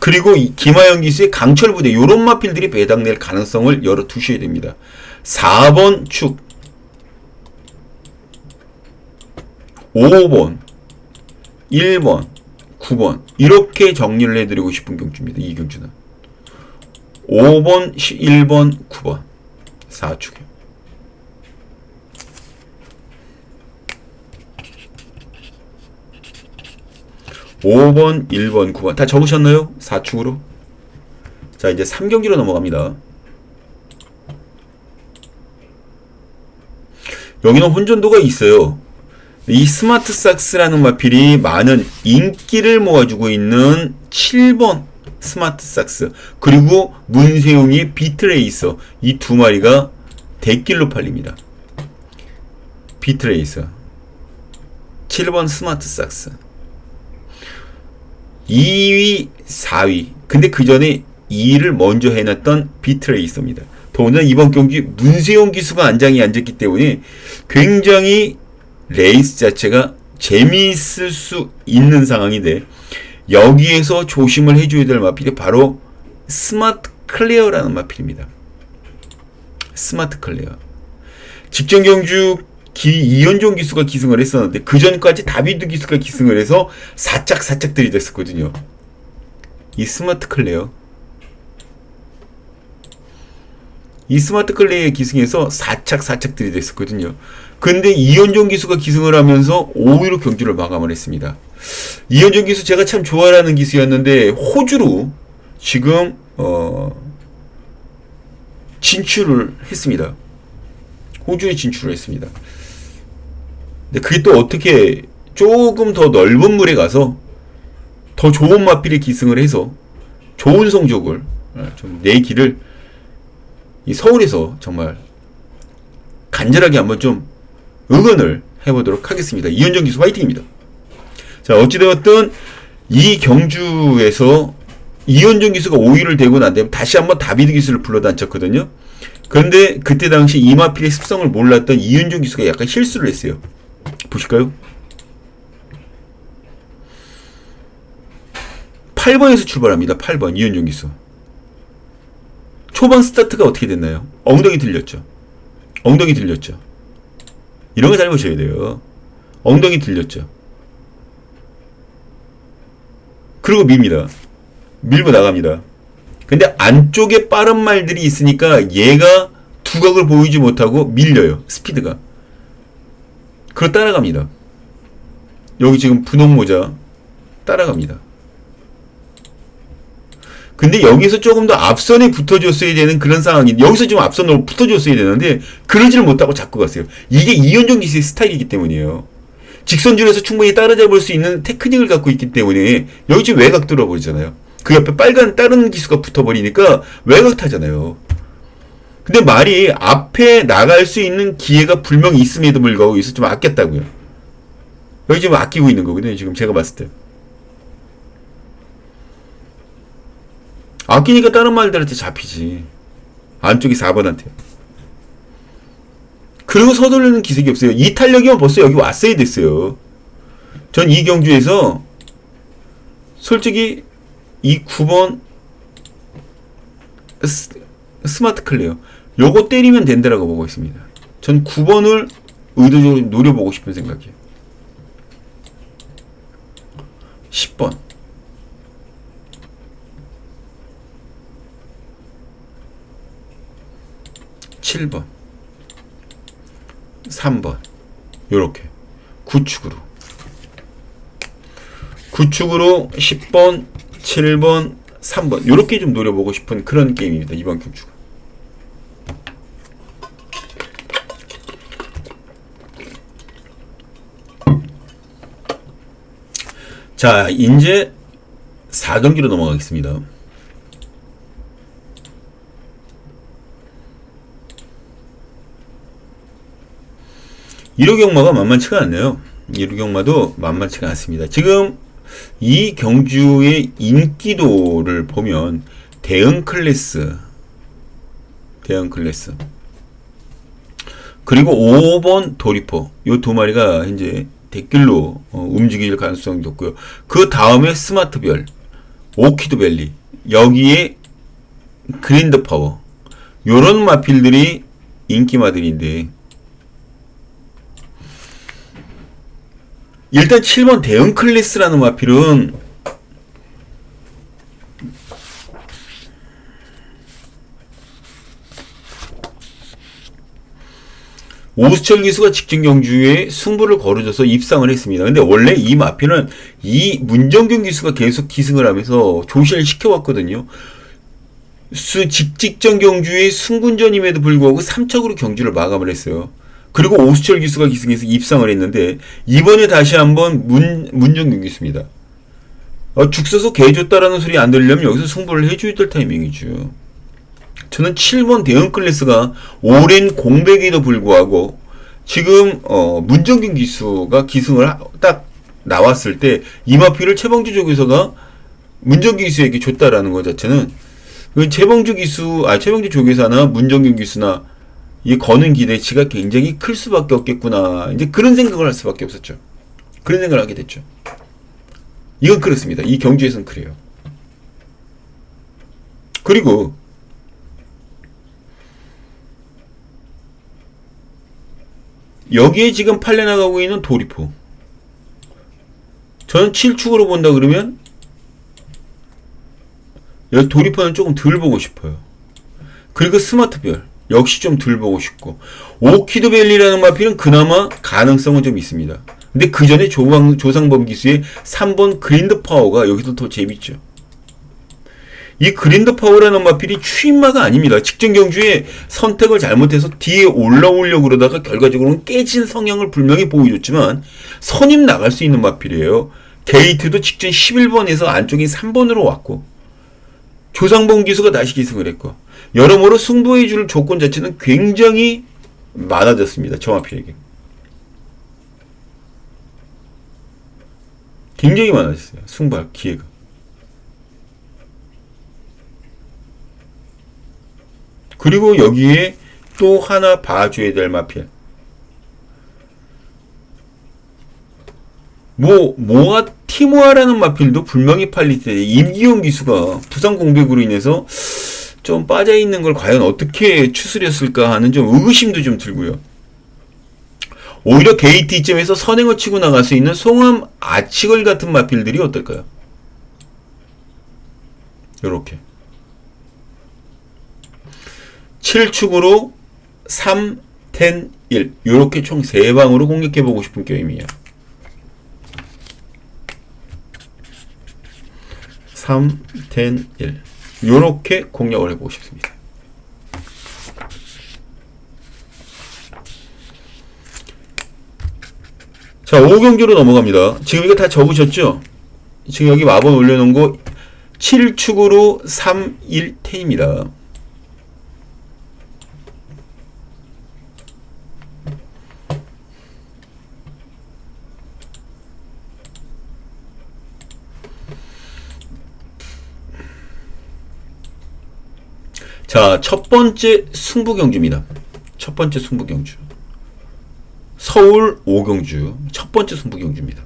그리고 김하영 기수의 강철부대, 요런 마필들이 배당될 가능성을 열어두셔야 됩니다. 4번 축, 5번, 1번, 9번 이렇게 정리를 해드리고 싶은 경주입니다. 이 경주는 5번, 1번, 9번 4축이요. (5번) (1번) (9번) 다 적으셨나요? 4축으로. 자, 이제 3경기로 넘어갑니다. 여기는 혼전도가 있어요. 이 스마트 삭스라는 마필이 많은 인기를 모아주고 있는 7번 스마트 삭스, 그리고 문세용이 비트레이서, 이 두 마리가 대길로 팔립니다. 비트레이서 7번 스마트 삭스 2위 4위, 근데 그 전에 2위를 먼저 해놨던 비트레이서입니다. 더군다나 이번 경기 문세용 기수가 안장에 앉았기 때문에 굉장히 레이스 자체가 재미있을 수 있는 상황인데, 여기에서 조심을 해줘야 될 마필이 바로 스마트 클레어라는 마필입니다. 스마트 클레어. 직전 경주 이현종 기수가 기승을 했었는데 그 전까지 다비드 기수가 기승을 해서 사짝 들이댔었거든요. 이 스마트 클레어. 이 스마트 클레어의 기승에서 사짝 들이댔었거든요. 근데 이현종 기수가 기승을 하면서 5위로 경주를 마감을 했습니다. 이현종 기수 제가 참 좋아하는 기수였는데 호주로 지금 진출을 했습니다. 호주에 진출을 했습니다. 근데 그게 또 어떻게 조금 더 넓은 물에 가서 더 좋은 마필에 기승을 해서 좋은 성적을 좀 내기를 이 서울에서 정말 간절하게 한번 좀 응원을 해보도록 하겠습니다. 이현정 기수 화이팅입니다. 자, 어찌되었든 이 경주에서 이현정 기수가 5위를 되고 난 다음에 다시 한번 다비드 기수를 불러다 앉혔거든요. 그런데 그때 당시 이마필의 습성을 몰랐던 이현정 기수가 약간 실수를 했어요. 보실까요? 8번에서 출발합니다. 8번 이현정 기수. 초반 스타트가 어떻게 됐나요? 엉덩이 들렸죠. 이런 거 잘 보셔야 돼요. 엉덩이 들렸죠. 그리고 밀고 나갑니다. 근데 안쪽에 빠른 말들이 있으니까 얘가 두각을 보이지 못하고 밀려요. 스피드가. 그거 따라갑니다. 여기 지금 분홍 모자 따라갑니다. 근데 여기서 조금 더 앞선에 붙어줬어야 되는 그런 상황이, 여기서 좀 앞선으로 붙어줬어야 되는데 그러지를 못하고 자꾸 갔어요. 이게 이현정 기수의 스타일이기 때문이에요. 직선줄에서 충분히 따라잡을 수 있는 테크닉을 갖고 있기 때문에 여기 지금 외곽 들어버리잖아요. 그 옆에 빨간 다른 기수가 붙어버리니까 외곽 타잖아요. 근데 말이 앞에 나갈 수 있는 기회가 분명히 있음에도 불구하고 여기서 좀 아꼈다고요. 여기 지금 아끼고 있는 거거든요. 지금 제가 봤을 때. 아끼니까 다른 말들한테 잡히지. 안쪽이 4번한테. 그리고 서두르는 기색이 없어요. 이 탄력이면 벌써 여기 왔어야 됐어요. 전 이 경주에서 솔직히 이 9번 스마트 클리어 요거 때리면 된다라고 보고 있습니다. 전 9번을 의도적으로 노려보고 싶은 생각이에요. 10번 7번 3번 요렇게 구축으로 10번 7번 3번 요렇게 좀 노려보고 싶은 그런 게임입니다. 이번 경주가. 자, 이제 4경기로 넘어가겠습니다. 1호 경마가 만만치가 않네요. 1호 경마도 만만치가 않습니다. 지금 이 경주의 인기도를 보면 대응 클래스 그리고 5번 도리포 요 두 마리가 이제 댓글로 움직일 가능성이 높고요. 그 다음에 스마트별, 오키드밸리, 여기에 그린드파워 요런 마필들이 인기마들인데 일단 7번 대응 클래스라는 마필은 오수철 기수가 직전 경주에 승부를 걸어줘서 입상을 했습니다. 근데 원래 이 마필은 이 문정균 기수가 계속 기승을 하면서 조신을 시켜왔거든요. 직전 경주에 승군전임에도 불구하고 3척으로 경주를 마감을 했어요. 그리고 오수철 기수가 기승해서 입상을 했는데 이번에 다시 한번 문정균 기수입니다. 죽 써서 개 줬다라는 소리 안 들리려면 여기서 승부를 해줘야 될 타이밍이죠. 저는 7번 대응 클래스가 오랜 공백에도 불구하고 지금 문정균 기수가 기승을 딱 나왔을 때 이마피를 최봉주 조교사가 문정균 기수에게 줬다라는 것 자체는 그 최봉주 조교사나 문정균 기수나 이 거는 기대치가 굉장히 클 수밖에 없겠구나. 이제 그런 생각을 할 수밖에 없었죠. 그런 생각을 하게 됐죠. 이건 그렇습니다. 이 경주에서는 그래요. 그리고 여기에 지금 팔려나가고 있는 도리포. 저는 7축으로 본다 그러면 여기 도리포는 조금 덜 보고 싶어요. 그리고 스마트별 역시 좀 덜 보고 싶고 오키드밸리라는 마필은 그나마 가능성은 좀 있습니다. 근데 그 전에 조상범 기수의 3번 그린드파워가 여기서 더 재밌죠. 이 그린드파워라는 마필이 추임마가 아닙니다. 직전 경주에 선택을 잘못해서 뒤에 올라오려고 그러다가 결과적으로는 깨진 성향을 분명히 보여줬지만 선임 나갈 수 있는 마필이에요. 게이트도 직전 11번에서 안쪽인 3번으로 왔고 조상범 기수가 다시 기승을 했고 여러모로 승부해줄 조건 자체는 굉장히 많아졌습니다. 저 마필에게. 굉장히 많아졌어요. 승부할 기회가. 그리고 여기에 또 하나 봐줘야 될 마필. 티모아라는 마필도 분명히 팔릴 때 임기용 기수가 부상 공백으로 인해서 좀 빠져있는 걸 과연 어떻게 추스렸을까 하는 좀 의구심도 좀 들고요. 오히려 게이트 이점에서 선행을 치고 나갈 수 있는 송암 아치걸 같은 마필들이 어떨까요? 요렇게 7축으로 3, 10, 1 요렇게 총 3방으로 공격해보고 싶은 게임이에요. 3, 10, 1 요렇게 공략을 해보고 싶습니다. 자, 5경기로 넘어갑니다. 지금 이거 다 적으셨죠? 지금 여기 마번 올려놓은 거 7축으로 3, 1, 10입니다. 자, 첫 번째 승부경주입니다. 첫 번째 승부경주. 서울 오경주 첫 번째 승부 경주입니다.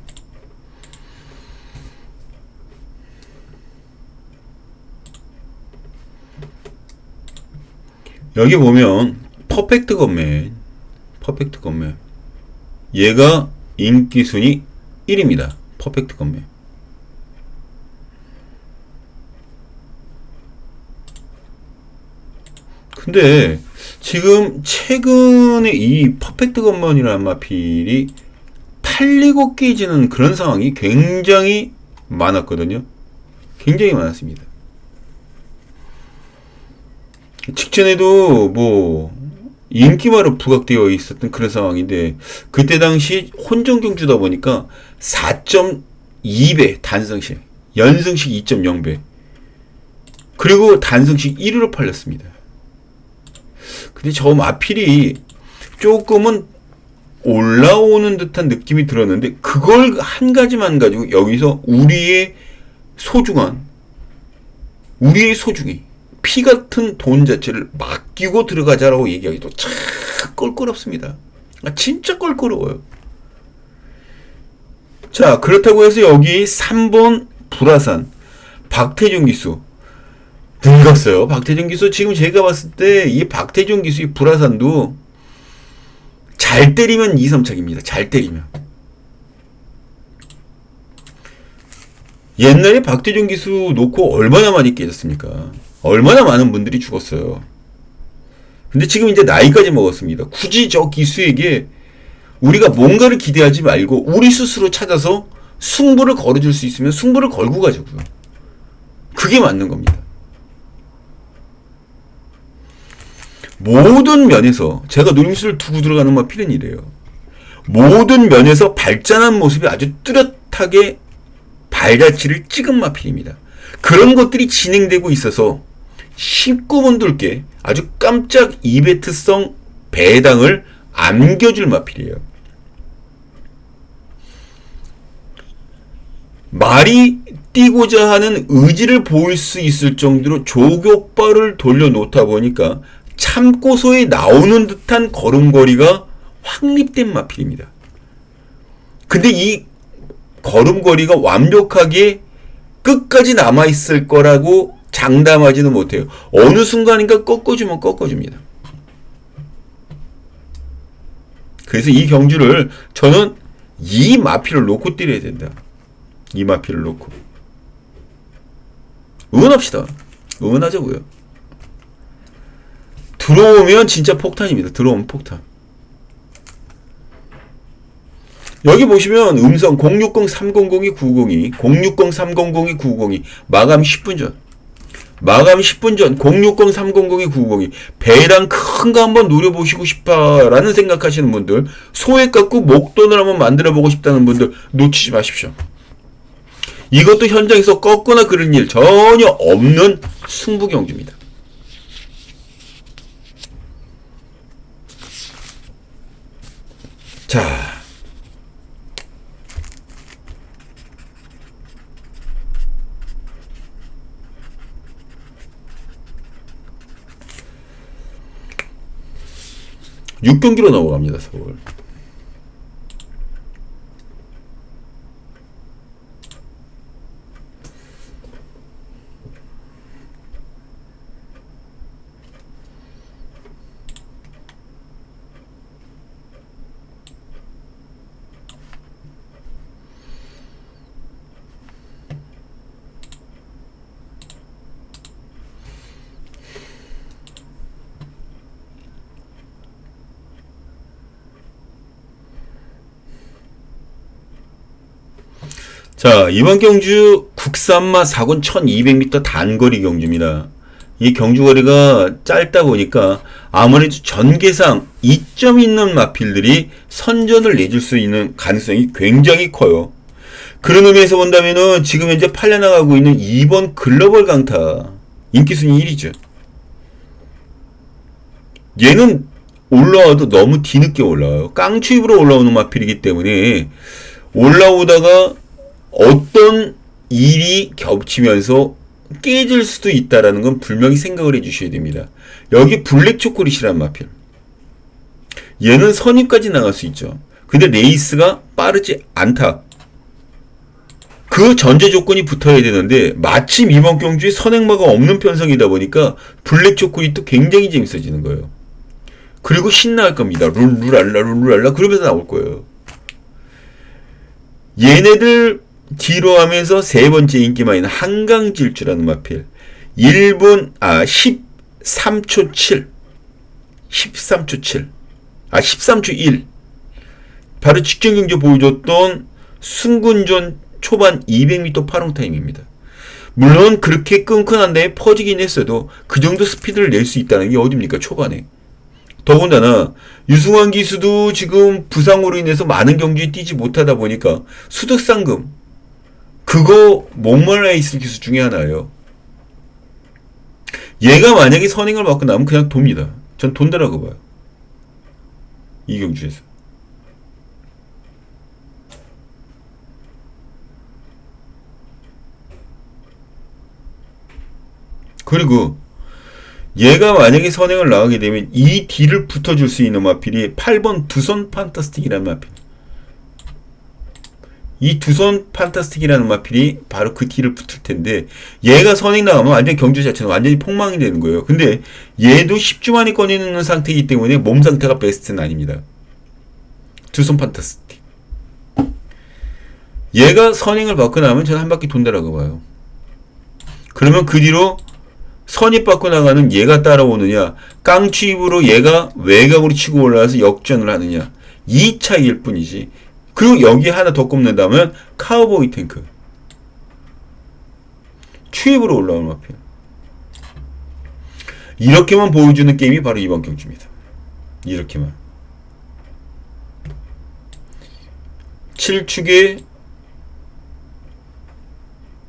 여기 보면 퍼펙트 건맨 얘가 인기 순위 1위입니다. 퍼펙트 건맨. 근데 지금 최근에 이 퍼펙트 건맨이라는 마필이 팔리고 깨지는 그런 상황이 굉장히 많았거든요. 굉장히 많았습니다. 직전에도 뭐 인기마로 부각되어 있었던 그런 상황인데 그때 당시 혼전 경주다 보니까 4.2배 단승식, 연승식 2.0배, 그리고 단승식 1위로 팔렸습니다. 근데 저 마필이 조금은 올라오는 듯한 느낌이 들었는데 그걸 한 가지만 가지고 여기서 우리의 소중히 피 같은 돈 자체를 맡기고 들어가자라고 얘기하기도 참 껄끄럽습니다. 진짜 껄끄러워요. 자, 그렇다고 해서 여기 3번 불화산 박태준 기수 늙었어요. 박태준 기수 지금 제가 봤을 때 이 박태준 기수의 불화산도 잘 때리면 2, 3착입니다. 잘 때리면. 옛날에 박태준 기수 놓고 얼마나 많이 깨졌습니까? 얼마나 많은 분들이 죽었어요. 근데 지금 이제 나이까지 먹었습니다. 굳이 저 기수에게 우리가 뭔가를 기대하지 말고 우리 스스로 찾아서 승부를 걸어줄 수 있으면 승부를 걸고 가자고요. 그게 맞는 겁니다. 모든 면에서 제가 노림수를 두고 들어가는 마필은 이래요. 모든 면에서 발전한 모습이 아주 뚜렷하게 발자취를 찍은 마필입니다. 그런 것들이 진행되고 있어서 19분들께 아주 깜짝 이벤트성 배당을 안겨줄 마필이에요. 말이 뛰고자 하는 의지를 보일 수 있을 정도로 조격발을 돌려놓다 보니까 참고소에 나오는 듯한 걸음걸이가 확립된 마필입니다. 근데 이 걸음걸이가 완벽하게 끝까지 남아있을 거라고 장담하지는 못해요. 어느 순간인가 꺾어주면 꺾어줍니다. 그래서 이 경주를 저는 이 마필을 놓고 때려야 된다. 이 마필을 놓고. 응원합시다. 응원하자고요. 들어오면 진짜 폭탄입니다. 들어오면 폭탄. 여기 보시면 음성 060-300-902, 060-300-902 마감 10분 전. 마감 10분 전 060-300-902 배당 큰 거 한번 노려보시고 싶다라는 생각하시는 분들, 소액 갖고 목돈을 한번 만들어보고 싶다는 분들 놓치지 마십시오. 이것도 현장에서 꺾거나 그런 일 전혀 없는 승부경주입니다. 자, (6경기로) 넘어갑니다. 서울. 자, 이번 경주 국산마 4군 1200m 단거리 경주입니다. 이 경주거리가 짧다 보니까 아무래도 전개상 이점 있는 마필들이 선전을 내줄 수 있는 가능성이 굉장히 커요. 그런 의미에서 본다면은 지금 현재 팔려나가고 있는 2번 글로벌 강타 인기순위 1위죠. 얘는 올라와도 너무 뒤늦게 올라와요. 깡추입으로 올라오는 마필이기 때문에 올라오다가 어떤 일이 겹치면서 깨질 수도 있다라는 건 분명히 생각을 해주셔야 됩니다. 여기 블랙 초콜릿이란 마필. 얘는 선입까지 나갈 수 있죠. 근데 레이스가 빠르지 않다. 그 전제 조건이 붙어야 되는데 마침 이번 경주에 선행마가 없는 편성이다 보니까 블랙 조건이 또 굉장히 재밌어지는 거예요. 그리고 신나할 겁니다. 룰루랄라 그러면서 나올 거예요. 얘네들 뒤로 하면서 세 번째 인기마인 한강질주라는 마필 13초 7 13초 1 바로 직전 경주 보여줬던 순군전 초반 200m 파롱타임입니다. 물론 그렇게 끈끈한 데에 퍼지긴 했어도 그 정도 스피드를 낼 수 있다는 게 어딥니까 초반에. 더군다나 유승환 기수도 지금 부상으로 인해서 많은 경기에 뛰지 못하다 보니까 수득상금 그거 목말라 있을 기수 중에 하나예요. 얘가 만약에 선행을 받고 나면 그냥 돕니다. 전 돈다라고 봐요. 이 경주에서. 그리고 얘가 만약에 선행을 나가게 되면 이 뒤를 붙어줄 수 있는 마필이 8번 두손 판타스틱이라는 마필. 이 두손 판타스틱이라는 마필이 바로 그 뒤를 붙을 텐데 얘가 선행 나가면 완전 경주 자체는 완전히 폭망이 되는 거예요. 근데 얘도 10주 만에 꺼내는 상태이기 때문에 몸 상태가 베스트는 아닙니다. 두손 판타스틱. 얘가 선행을 받고 나면 저는 한 바퀴 돈다라고 봐요. 그러면 그 뒤로 선입 받고 나가는 얘가 따라오느냐, 깡취입으로 얘가 외곽으로 치고 올라와서 역전을 하느냐, 이 차이일 뿐이지. 그리고 여기에 하나 더 꼽는다면 카우보이 탱크 추입으로 올라오는 마필. 이렇게만 보여주는 게임이 바로 이번 경주입니다. 이렇게만 7축에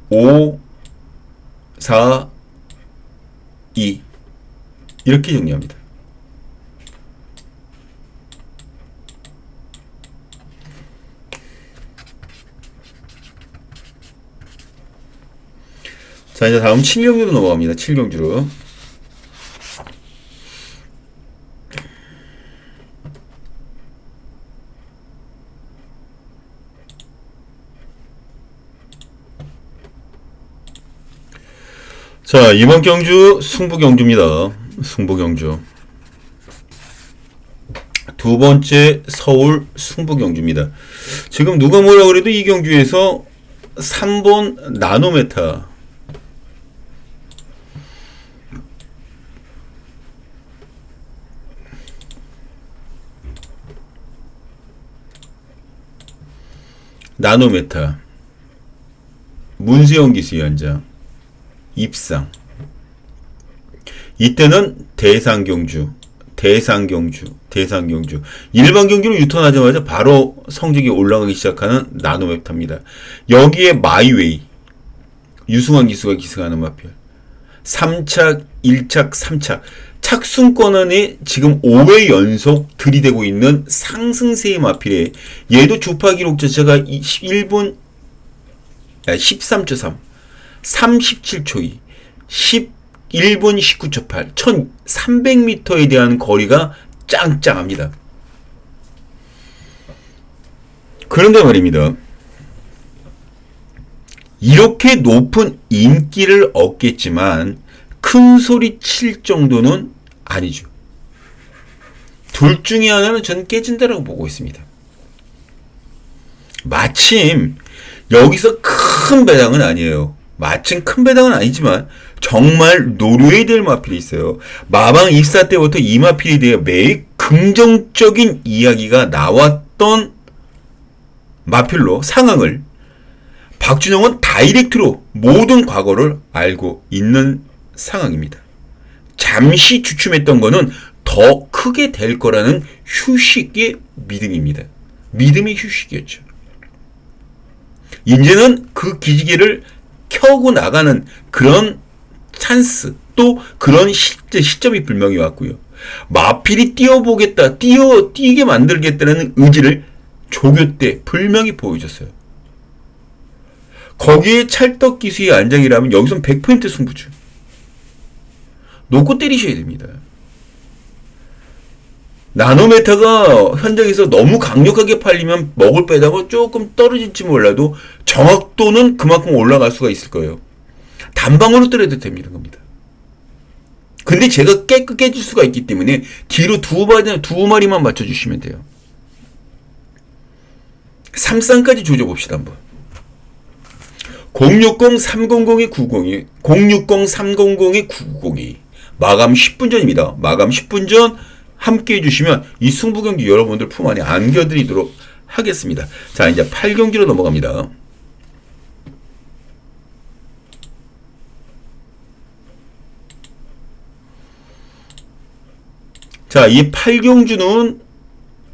5 4 2 이렇게 정리합니다. 자, 이제 다음 7경주로 넘어갑니다. 7경주로. 자, 이번 경주 승부경주입니다. 승부경주. 두 번째 서울 승부경주입니다. 지금 누가 뭐라 그래도 이 경주에서 3번 나노메타 문세영 기수위원장 입상. 이때는 대상경주. 일반 경주로 유턴하자마자 바로 성적이 올라가기 시작하는 나노메타입니다. 여기에 마이웨이. 유승환 기수가 기승하는 마필. 3착, 1착, 3착. 착순권원에 지금 5회 연속 들이대고 있는 상승세의 마필에 얘도 주파 기록 자체가 13초 3, 37초 2, 11분 19초 8, 1300m에 대한 거리가 짱짱합니다. 그런데 말입니다. 이렇게 높은 인기를 얻겠지만 큰 소리 칠 정도는 아니죠. 둘 중에 하나는 저는 깨진다라고 보고 있습니다. 마침 여기서 큰 배당은 아니에요. 마침 큰 배당은 아니지만 정말 노려야 될 마필이 있어요. 마방 입사 때부터 이 마필에 대해 매일 긍정적인 이야기가 나왔던 마필로 상황을 박준영은 다이렉트로 모든 과거를 알고 있는 상황입니다. 잠시 주춤했던 거는 더 크게 될 거라는 휴식의 믿음입니다. 믿음의 휴식이었죠. 이제는 그 기지개를 켜고 나가는 그런 찬스, 또 그런 시점이 분명히 왔고요. 마필이 뛰어보겠다, 뛰게 만들겠다는 의지를 조교 때 분명히 보여줬어요. 거기에 찰떡 기수의 안장이라면 여기선 100% 승부죠. 놓고 때리셔야 됩니다. 나노메타가 현장에서 너무 강력하게 팔리면 먹을 빼다가 조금 떨어질지 몰라도 정확도는 그만큼 올라갈 수가 있을 거예요. 단방으로 때려도 됩니다. 겁니다. 근데 제가 깨질 수가 있기 때문에 뒤로 두 마리만 맞춰주시면 돼요. 3쌍까지 조져봅시다 한번. 060-300-902 060-300-902 마감 10분 전입니다. 마감 10분 전 함께 해주시면 이 승부경기 여러분들 품 안에 안겨드리도록 하겠습니다. 자, 이제 8경기로 넘어갑니다. 자, 이 8경주는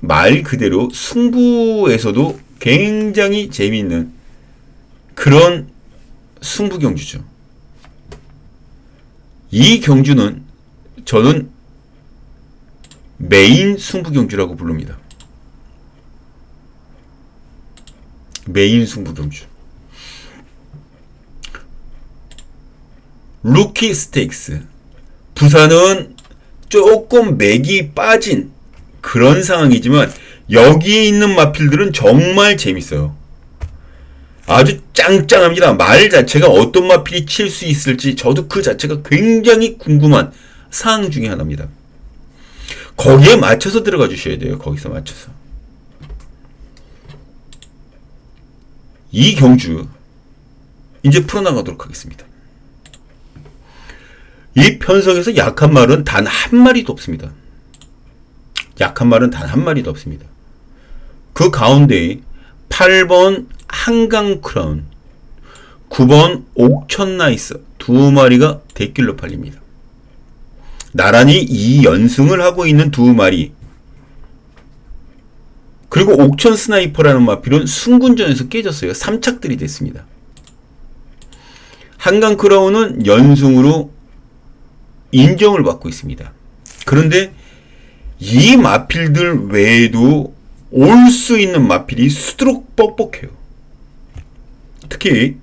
말 그대로 승부에서도 굉장히 재미있는 그런 승부경주죠. 이 경주는 저는 메인 승부경주라고 부릅니다. 메인 승부경주. 루키 스테이크스. 부산은 조금 맥이 빠진 그런 상황이지만 여기에 있는 마필들은 정말 재밌어요. 아주 짱짱합니다. 말 자체가 어떤 마필이 칠 수 있을지 저도 그 자체가 굉장히 궁금한 사항 중에 하나입니다. 거기에 맞춰서 들어가 주셔야 돼요. 거기서 맞춰서. 이 경주 이제 풀어나가도록 하겠습니다. 이 편성에서 약한 말은 단 한 마리도 없습니다. 약한 말은 단 한 마리도 없습니다. 그 가운데 8번 한강 크라운, 9번 옥천 나이스 두 마리가 대길로 팔립니다. 나란히 2연승을 하고 있는 두 마리. 그리고 옥천 스나이퍼라는 마필은 승군전에서 깨졌어요. 3착들이 됐습니다. 한강 크라운은 연승으로 인정을 받고 있습니다. 그런데 이 마필들 외에도 올 수 있는 마필이 수두룩 뻑뻑해요. 특히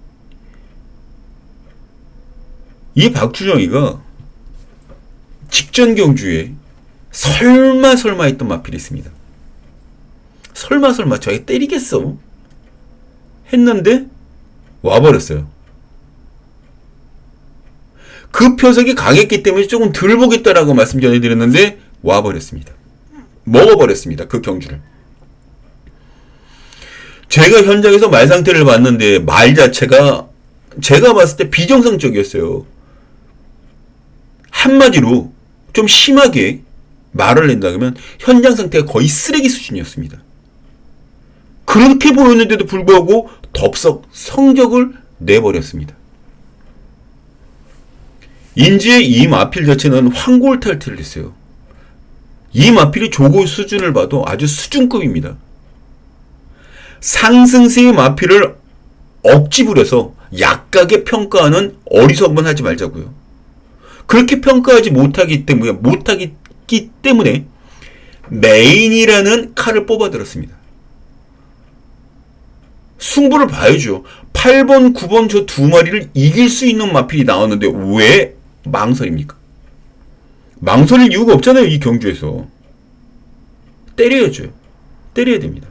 이 박주정이가 직전 경주에 설마 했던 마필이 있습니다. 설마 저게 때리겠어? 했는데 와버렸어요. 그 표석이 강했기 때문에 조금 덜 보겠다라고 말씀 전해드렸는데 와버렸습니다. 먹어버렸습니다. 그 경주를. 제가 현장에서 말 상태를 봤는데 말 자체가 제가 봤을 때 비정상적이었어요. 한마디로 좀 심하게 말을 낸다 그러면 현장 상태가 거의 쓰레기 수준이었습니다. 그렇게 보였는데도 불구하고 덥석 성적을 내버렸습니다. 인지의 이 마필 자체는 황골 탈퇴를 했어요. 이 마필이 조고 수준을 봐도 아주 수준급입니다. 상승세의 마필을 억지 부려서 약하게 평가하는 어리석은 하지 말자고요. 그렇게 평가하지 못하기 때문에 메인이라는 칼을 뽑아들었습니다. 승부를 봐야죠. 8번, 9번 저 두 마리를 이길 수 있는 마필이 나왔는데 왜 망설입니까? 망설일 이유가 없잖아요. 이 경주에서. 때려야죠. 때려야 됩니다.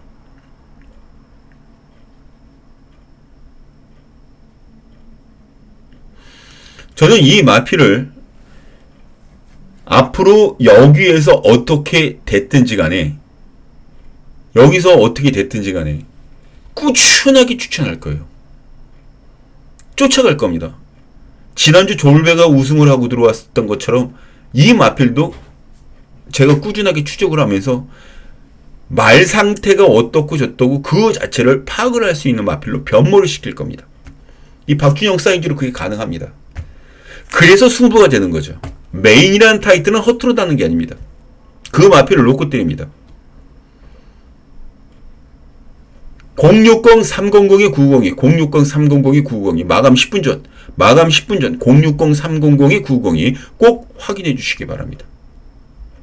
저는 이 마필을 앞으로 여기에서 어떻게 됐든지 간에 꾸준하게 추천할 거예요. 쫓아갈 겁니다. 지난주 졸배가 우승을 하고 들어왔던 것처럼 이 마필도 제가 꾸준하게 추적을 하면서 말 상태가 어떻고 저떻고 그 자체를 파악을 할 수 있는 마필로 변모를 시킬 겁니다. 이 박준영 사이즈로 그게 가능합니다. 그래서 승부가 되는 거죠. 메인이라는 타이틀은 허투루 다는 게 아닙니다. 그 마필을 놓고 때립니다. 060-300-902 060-300-902 마감 10분 전 060-300-902 꼭 확인해 주시기 바랍니다.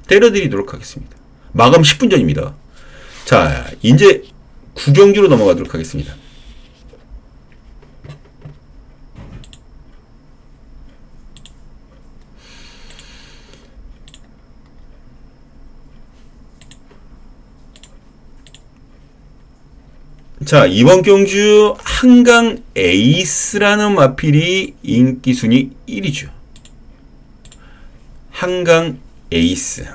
때려드리도록 하겠습니다. 마감 10분 전입니다. 자, 이제 구경주로 넘어가도록 하겠습니다. 자, 이번 경주 한강 에이스라는 마필이 인기 순위 1위죠. 한강 에이스.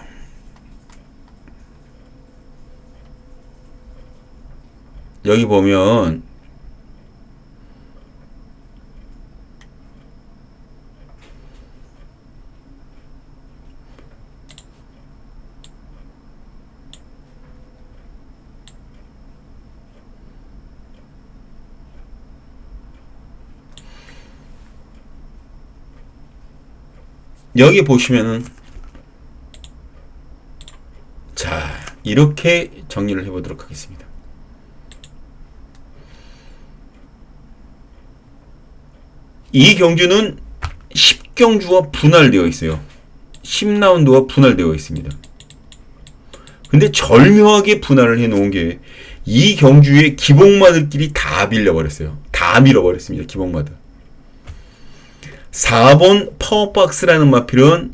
여기 보면 여기 보시면은 자, 이렇게 정리를 해보도록 하겠습니다. 이 경주는 10경주와 분할되어 있어요. 10라운드와 분할되어 있습니다. 근데 절묘하게 분할을 해놓은 게 이 경주의 기복마들끼리 다 빌려버렸어요. 다 밀어버렸습니다. 기복마들. 4번 파워박스라는 마필은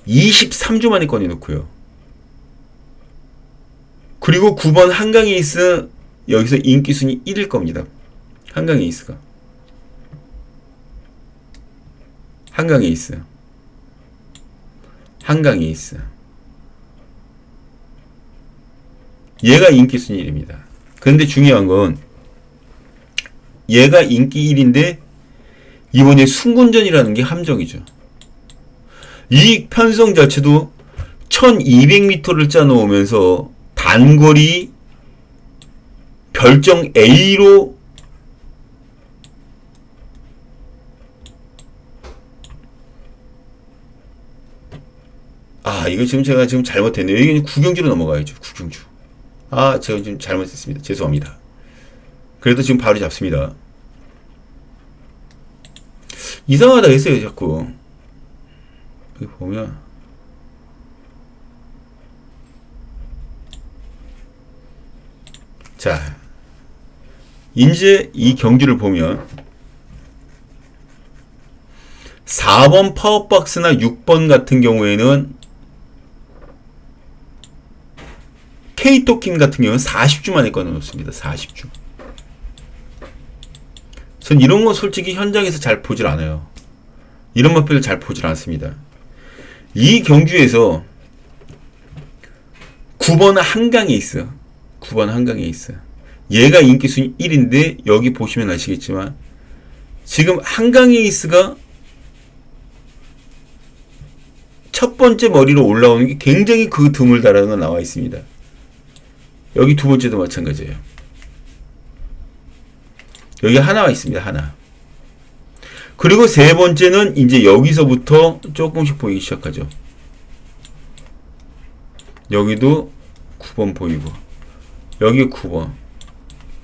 23주 만에 꺼내놓고요. 그리고 9번 한강에이스 여기서 인기순위 1일 겁니다. 한강에이스가. 한강에이스. 한강에이스. 얘가 인기순위 1입니다. 그런데 중요한 건 얘가 인기 1인데 이번에 순군전이라는 게 함정이죠. 이 편성 자체도 1200m를 짜놓으면서 단거리 별정 A로 이거 지금 제가 지금 잘못했네요. 여기 구경주로 넘어가야죠. 구경주. 제가 지금 잘못했습니다. 죄송합니다. 그래도 지금 바로 잡습니다. 이상하다 했어요, 자꾸. 여기 보면. 자. 이제 이 경기를 보면 4번 파워박스나 6번 같은 경우에는 K토킹 같은 경우는 40주 만에 꺼내놓습니다. 40주. 전 이런 건 솔직히 현장에서 잘 보질 않아요. 이런 마필을 잘 보질 않습니다. 이 경주에서 9번 한강에이스. 9번 한강에이스. 얘가 인기순위 1인데 여기 보시면 아시겠지만 지금 한강에이스가 첫 번째 머리로 올라오는 게 굉장히 그 드물다라는 건 나와 있습니다. 여기 두 번째도 마찬가지예요. 여기 하나가 있습니다. 하나. 그리고 세 번째는 이제 여기서부터 조금씩 보이기 시작하죠. 여기도 9번 보이고 여기 9번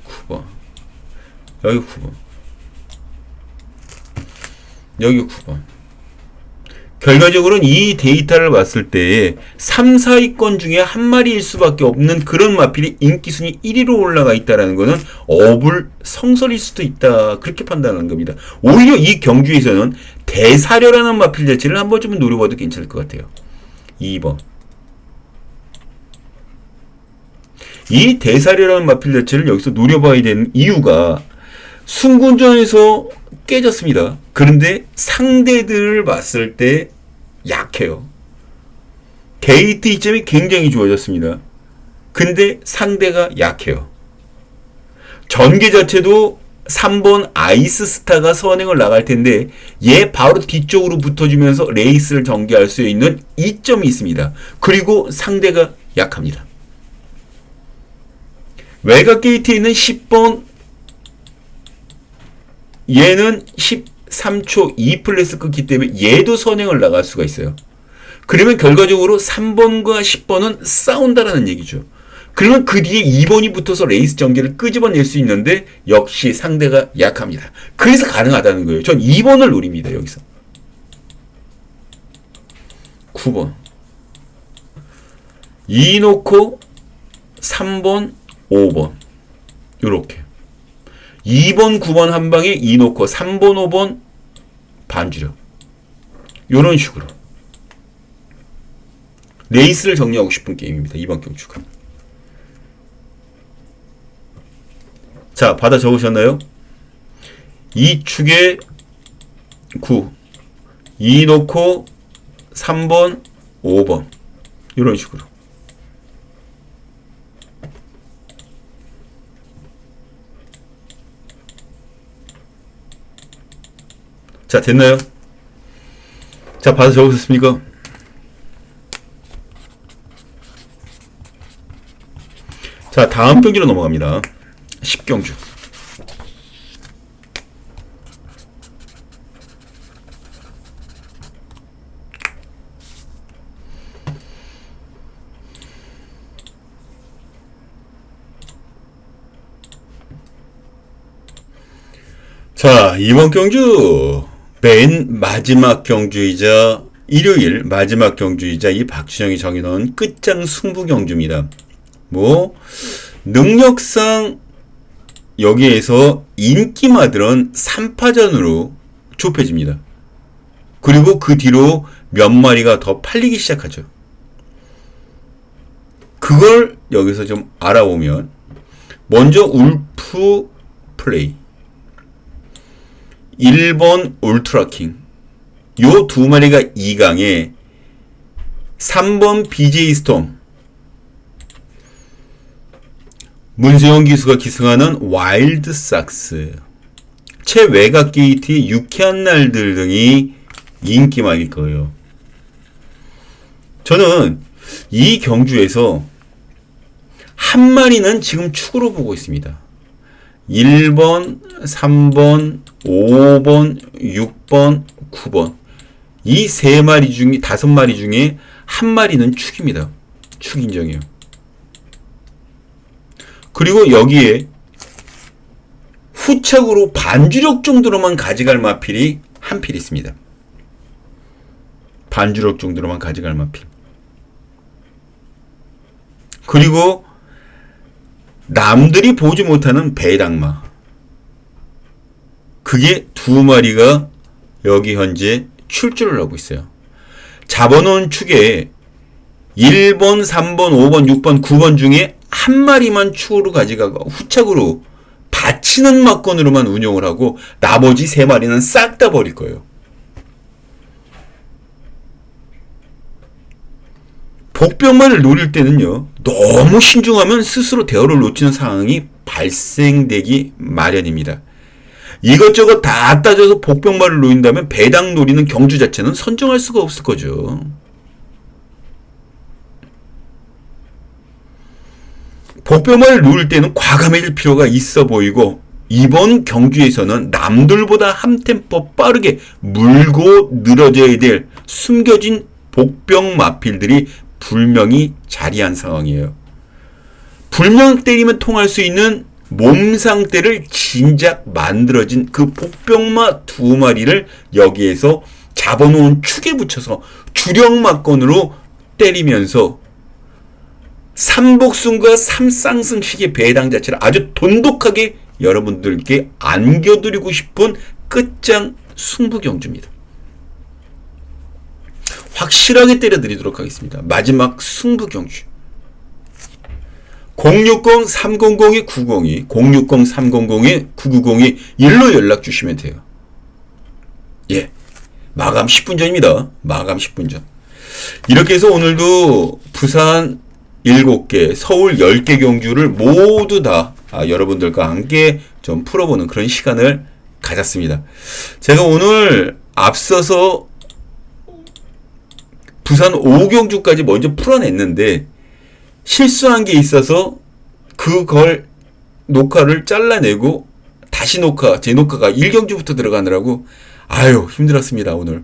9번 여기 9번 여기 9번. 결과적으로는 이 데이터를 봤을 때 3, 4위권 중에 한 마리일 수밖에 없는 그런 마필이 인기순위 1위로 올라가 있다는 것은 어불성설일 수도 있다. 그렇게 판단하는 겁니다. 오히려 이 경주에서는 대사료라는 마필 자체를 한 번쯤은 노려봐도 괜찮을 것 같아요. 2번. 이 대사료라는 마필 자체를 여기서 노려봐야 되는 이유가 순군전에서 깨졌습니다. 그런데 상대들을 봤을 때 약해요. 게이트 이점이 굉장히 좋아졌습니다. 근데 상대가 약해요. 전개 자체도 3번 아이스스타가 선행을 나갈 텐데 얘 바로 뒤쪽으로 붙어주면서 레이스를 전개할 수 있는 이점이 있습니다. 그리고 상대가 약합니다. 외곽 게이트에 있는 10번 얘는 13초 2 플레스 끊기 때문에 얘도 선행을 나갈 수가 있어요. 그러면 결과적으로 3번과 10번은 싸운다라는 얘기죠. 그러면 그 뒤에 2번이 붙어서 레이스 전개를 끄집어낼 수 있는데 역시 상대가 약합니다. 그래서 가능하다는 거예요. 전 2번을 노립니다. 여기서 9번 2 놓고 3번 5번 요렇게 2번, 9번 한 방에 2 놓고 3번, 5번 반주력. 요런 식으로. 레이스를 정리하고 싶은 게임입니다. 이번 경주가. 자, 받아 적으셨나요? 2축에 9, 2 놓고 3번, 5번 이런 식으로. 자, 됐나요? 자, 받아 적으셨습니까? 자, 다음 경기로 넘어갑니다. 10경주. 자, 이번 경주 맨 마지막 경주이자 일요일 마지막 경주이자 이 박준영이 정해놓은 끝장 승부 경주입니다. 뭐 능력상 여기에서 인기마들은 3파전으로 좁혀집니다. 그리고 그 뒤로 몇 마리가 더 팔리기 시작하죠. 그걸 여기서 좀 알아보면 먼저 울프 플레이 1번 울트라킹 요 두 마리가 2강에 3번 BJ 스톰 문세영 기수가 기승하는 와일드 삭스 최외곽 게이트의 유쾌한 날들 등이 인기만일 거예요. 저는 이 경주에서 한 마리는 지금 축으로 보고 있습니다. 1번, 3번, 5번, 6번, 9번 이 세 마리 중에 5마리 중에 한 마리는 축입니다. 축 인정이에요. 그리고 여기에 후착으로 반주력 정도로만 가져갈 마필이 한 필 있습니다. 반주력 정도로만 가져갈 마필. 그리고 남들이 보지 못하는 배당마. 그게 두 마리가 여기 현재 출주를 하고 있어요. 잡아놓은 축에 1번, 3번, 5번, 6번, 9번 중에 한 마리만 축으로 가져가고 후착으로 받치는 막건으로만 운용을 하고 나머지 세 마리는 싹 다 버릴 거예요. 복병만을 노릴 때는요. 너무 신중하면 스스로 대어를 놓치는 상황이 발생되기 마련입니다. 이것저것 다 따져서 복병만을 노린다면 배당 노리는 경주 자체는 선정할 수가 없을 거죠. 복병만을 노릴 때는 과감해질 필요가 있어 보이고 이번 경주에서는 남들보다 한 템포 빠르게 물고 늘어져야 될 숨겨진 복병 마필들이 불명이 자리한 상황이에요. 불명 때리면 통할 수 있는 몸 상태를 진작 만들어진 그 복병마 두 마리를 여기에서 잡아놓은 축에 붙여서 주력 막건으로 때리면서 삼복승과 삼쌍승식의 배당 자체를 아주 돈독하게 여러분들께 안겨드리고 싶은 끝장 승부 경주입니다. 확실하게 때려드리도록 하겠습니다. 마지막 승부 경주. 060-300-902, 060-300-990에 일로 연락 주시면 돼요. 예. 마감 10분 전입니다. 마감 10분 전. 이렇게 해서 오늘도 부산 7개, 서울 10개 경주를 모두 다 여러분들과 함께 좀 풀어보는 그런 시간을 가졌습니다. 제가 오늘 앞서서 부산 5경주까지 먼저 풀어냈는데 실수한 게 있어서 그걸 녹화를 잘라내고 다시 녹화, 제 녹화가 1경주부터 들어가느라고 아유 힘들었습니다 오늘.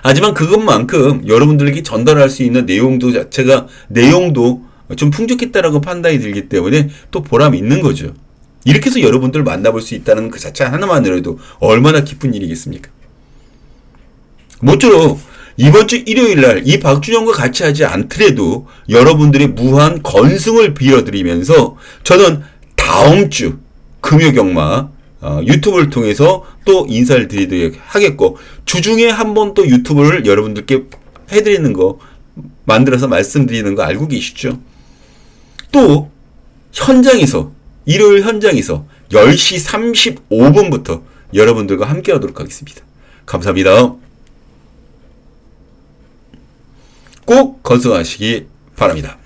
하지만 그것만큼 여러분들에게 전달할 수 있는 내용도 자체가 내용도 좀 풍족했다라고 판단이 들기 때문에 또 보람이 있는 거죠. 이렇게 해서 여러분들 만나볼 수 있다는 그 자체 하나만으로도 얼마나 기쁜 일이겠습니까? 모쪼록 이번 주 일요일 날 이 박준영과 같이 하지 않더라도 여러분들의 무한 건승을 빌어드리면서 저는 다음 주 금요경마 유튜브를 통해서 또 인사를 드리도록 하겠고 주중에 한번 또 유튜브를 여러분들께 해드리는 거 만들어서 말씀드리는 거 알고 계시죠? 또 현장에서 일요일 현장에서 10시 35분부터 여러분들과 함께 하도록 하겠습니다. 감사합니다. 꼭 건승하시기 바랍니다.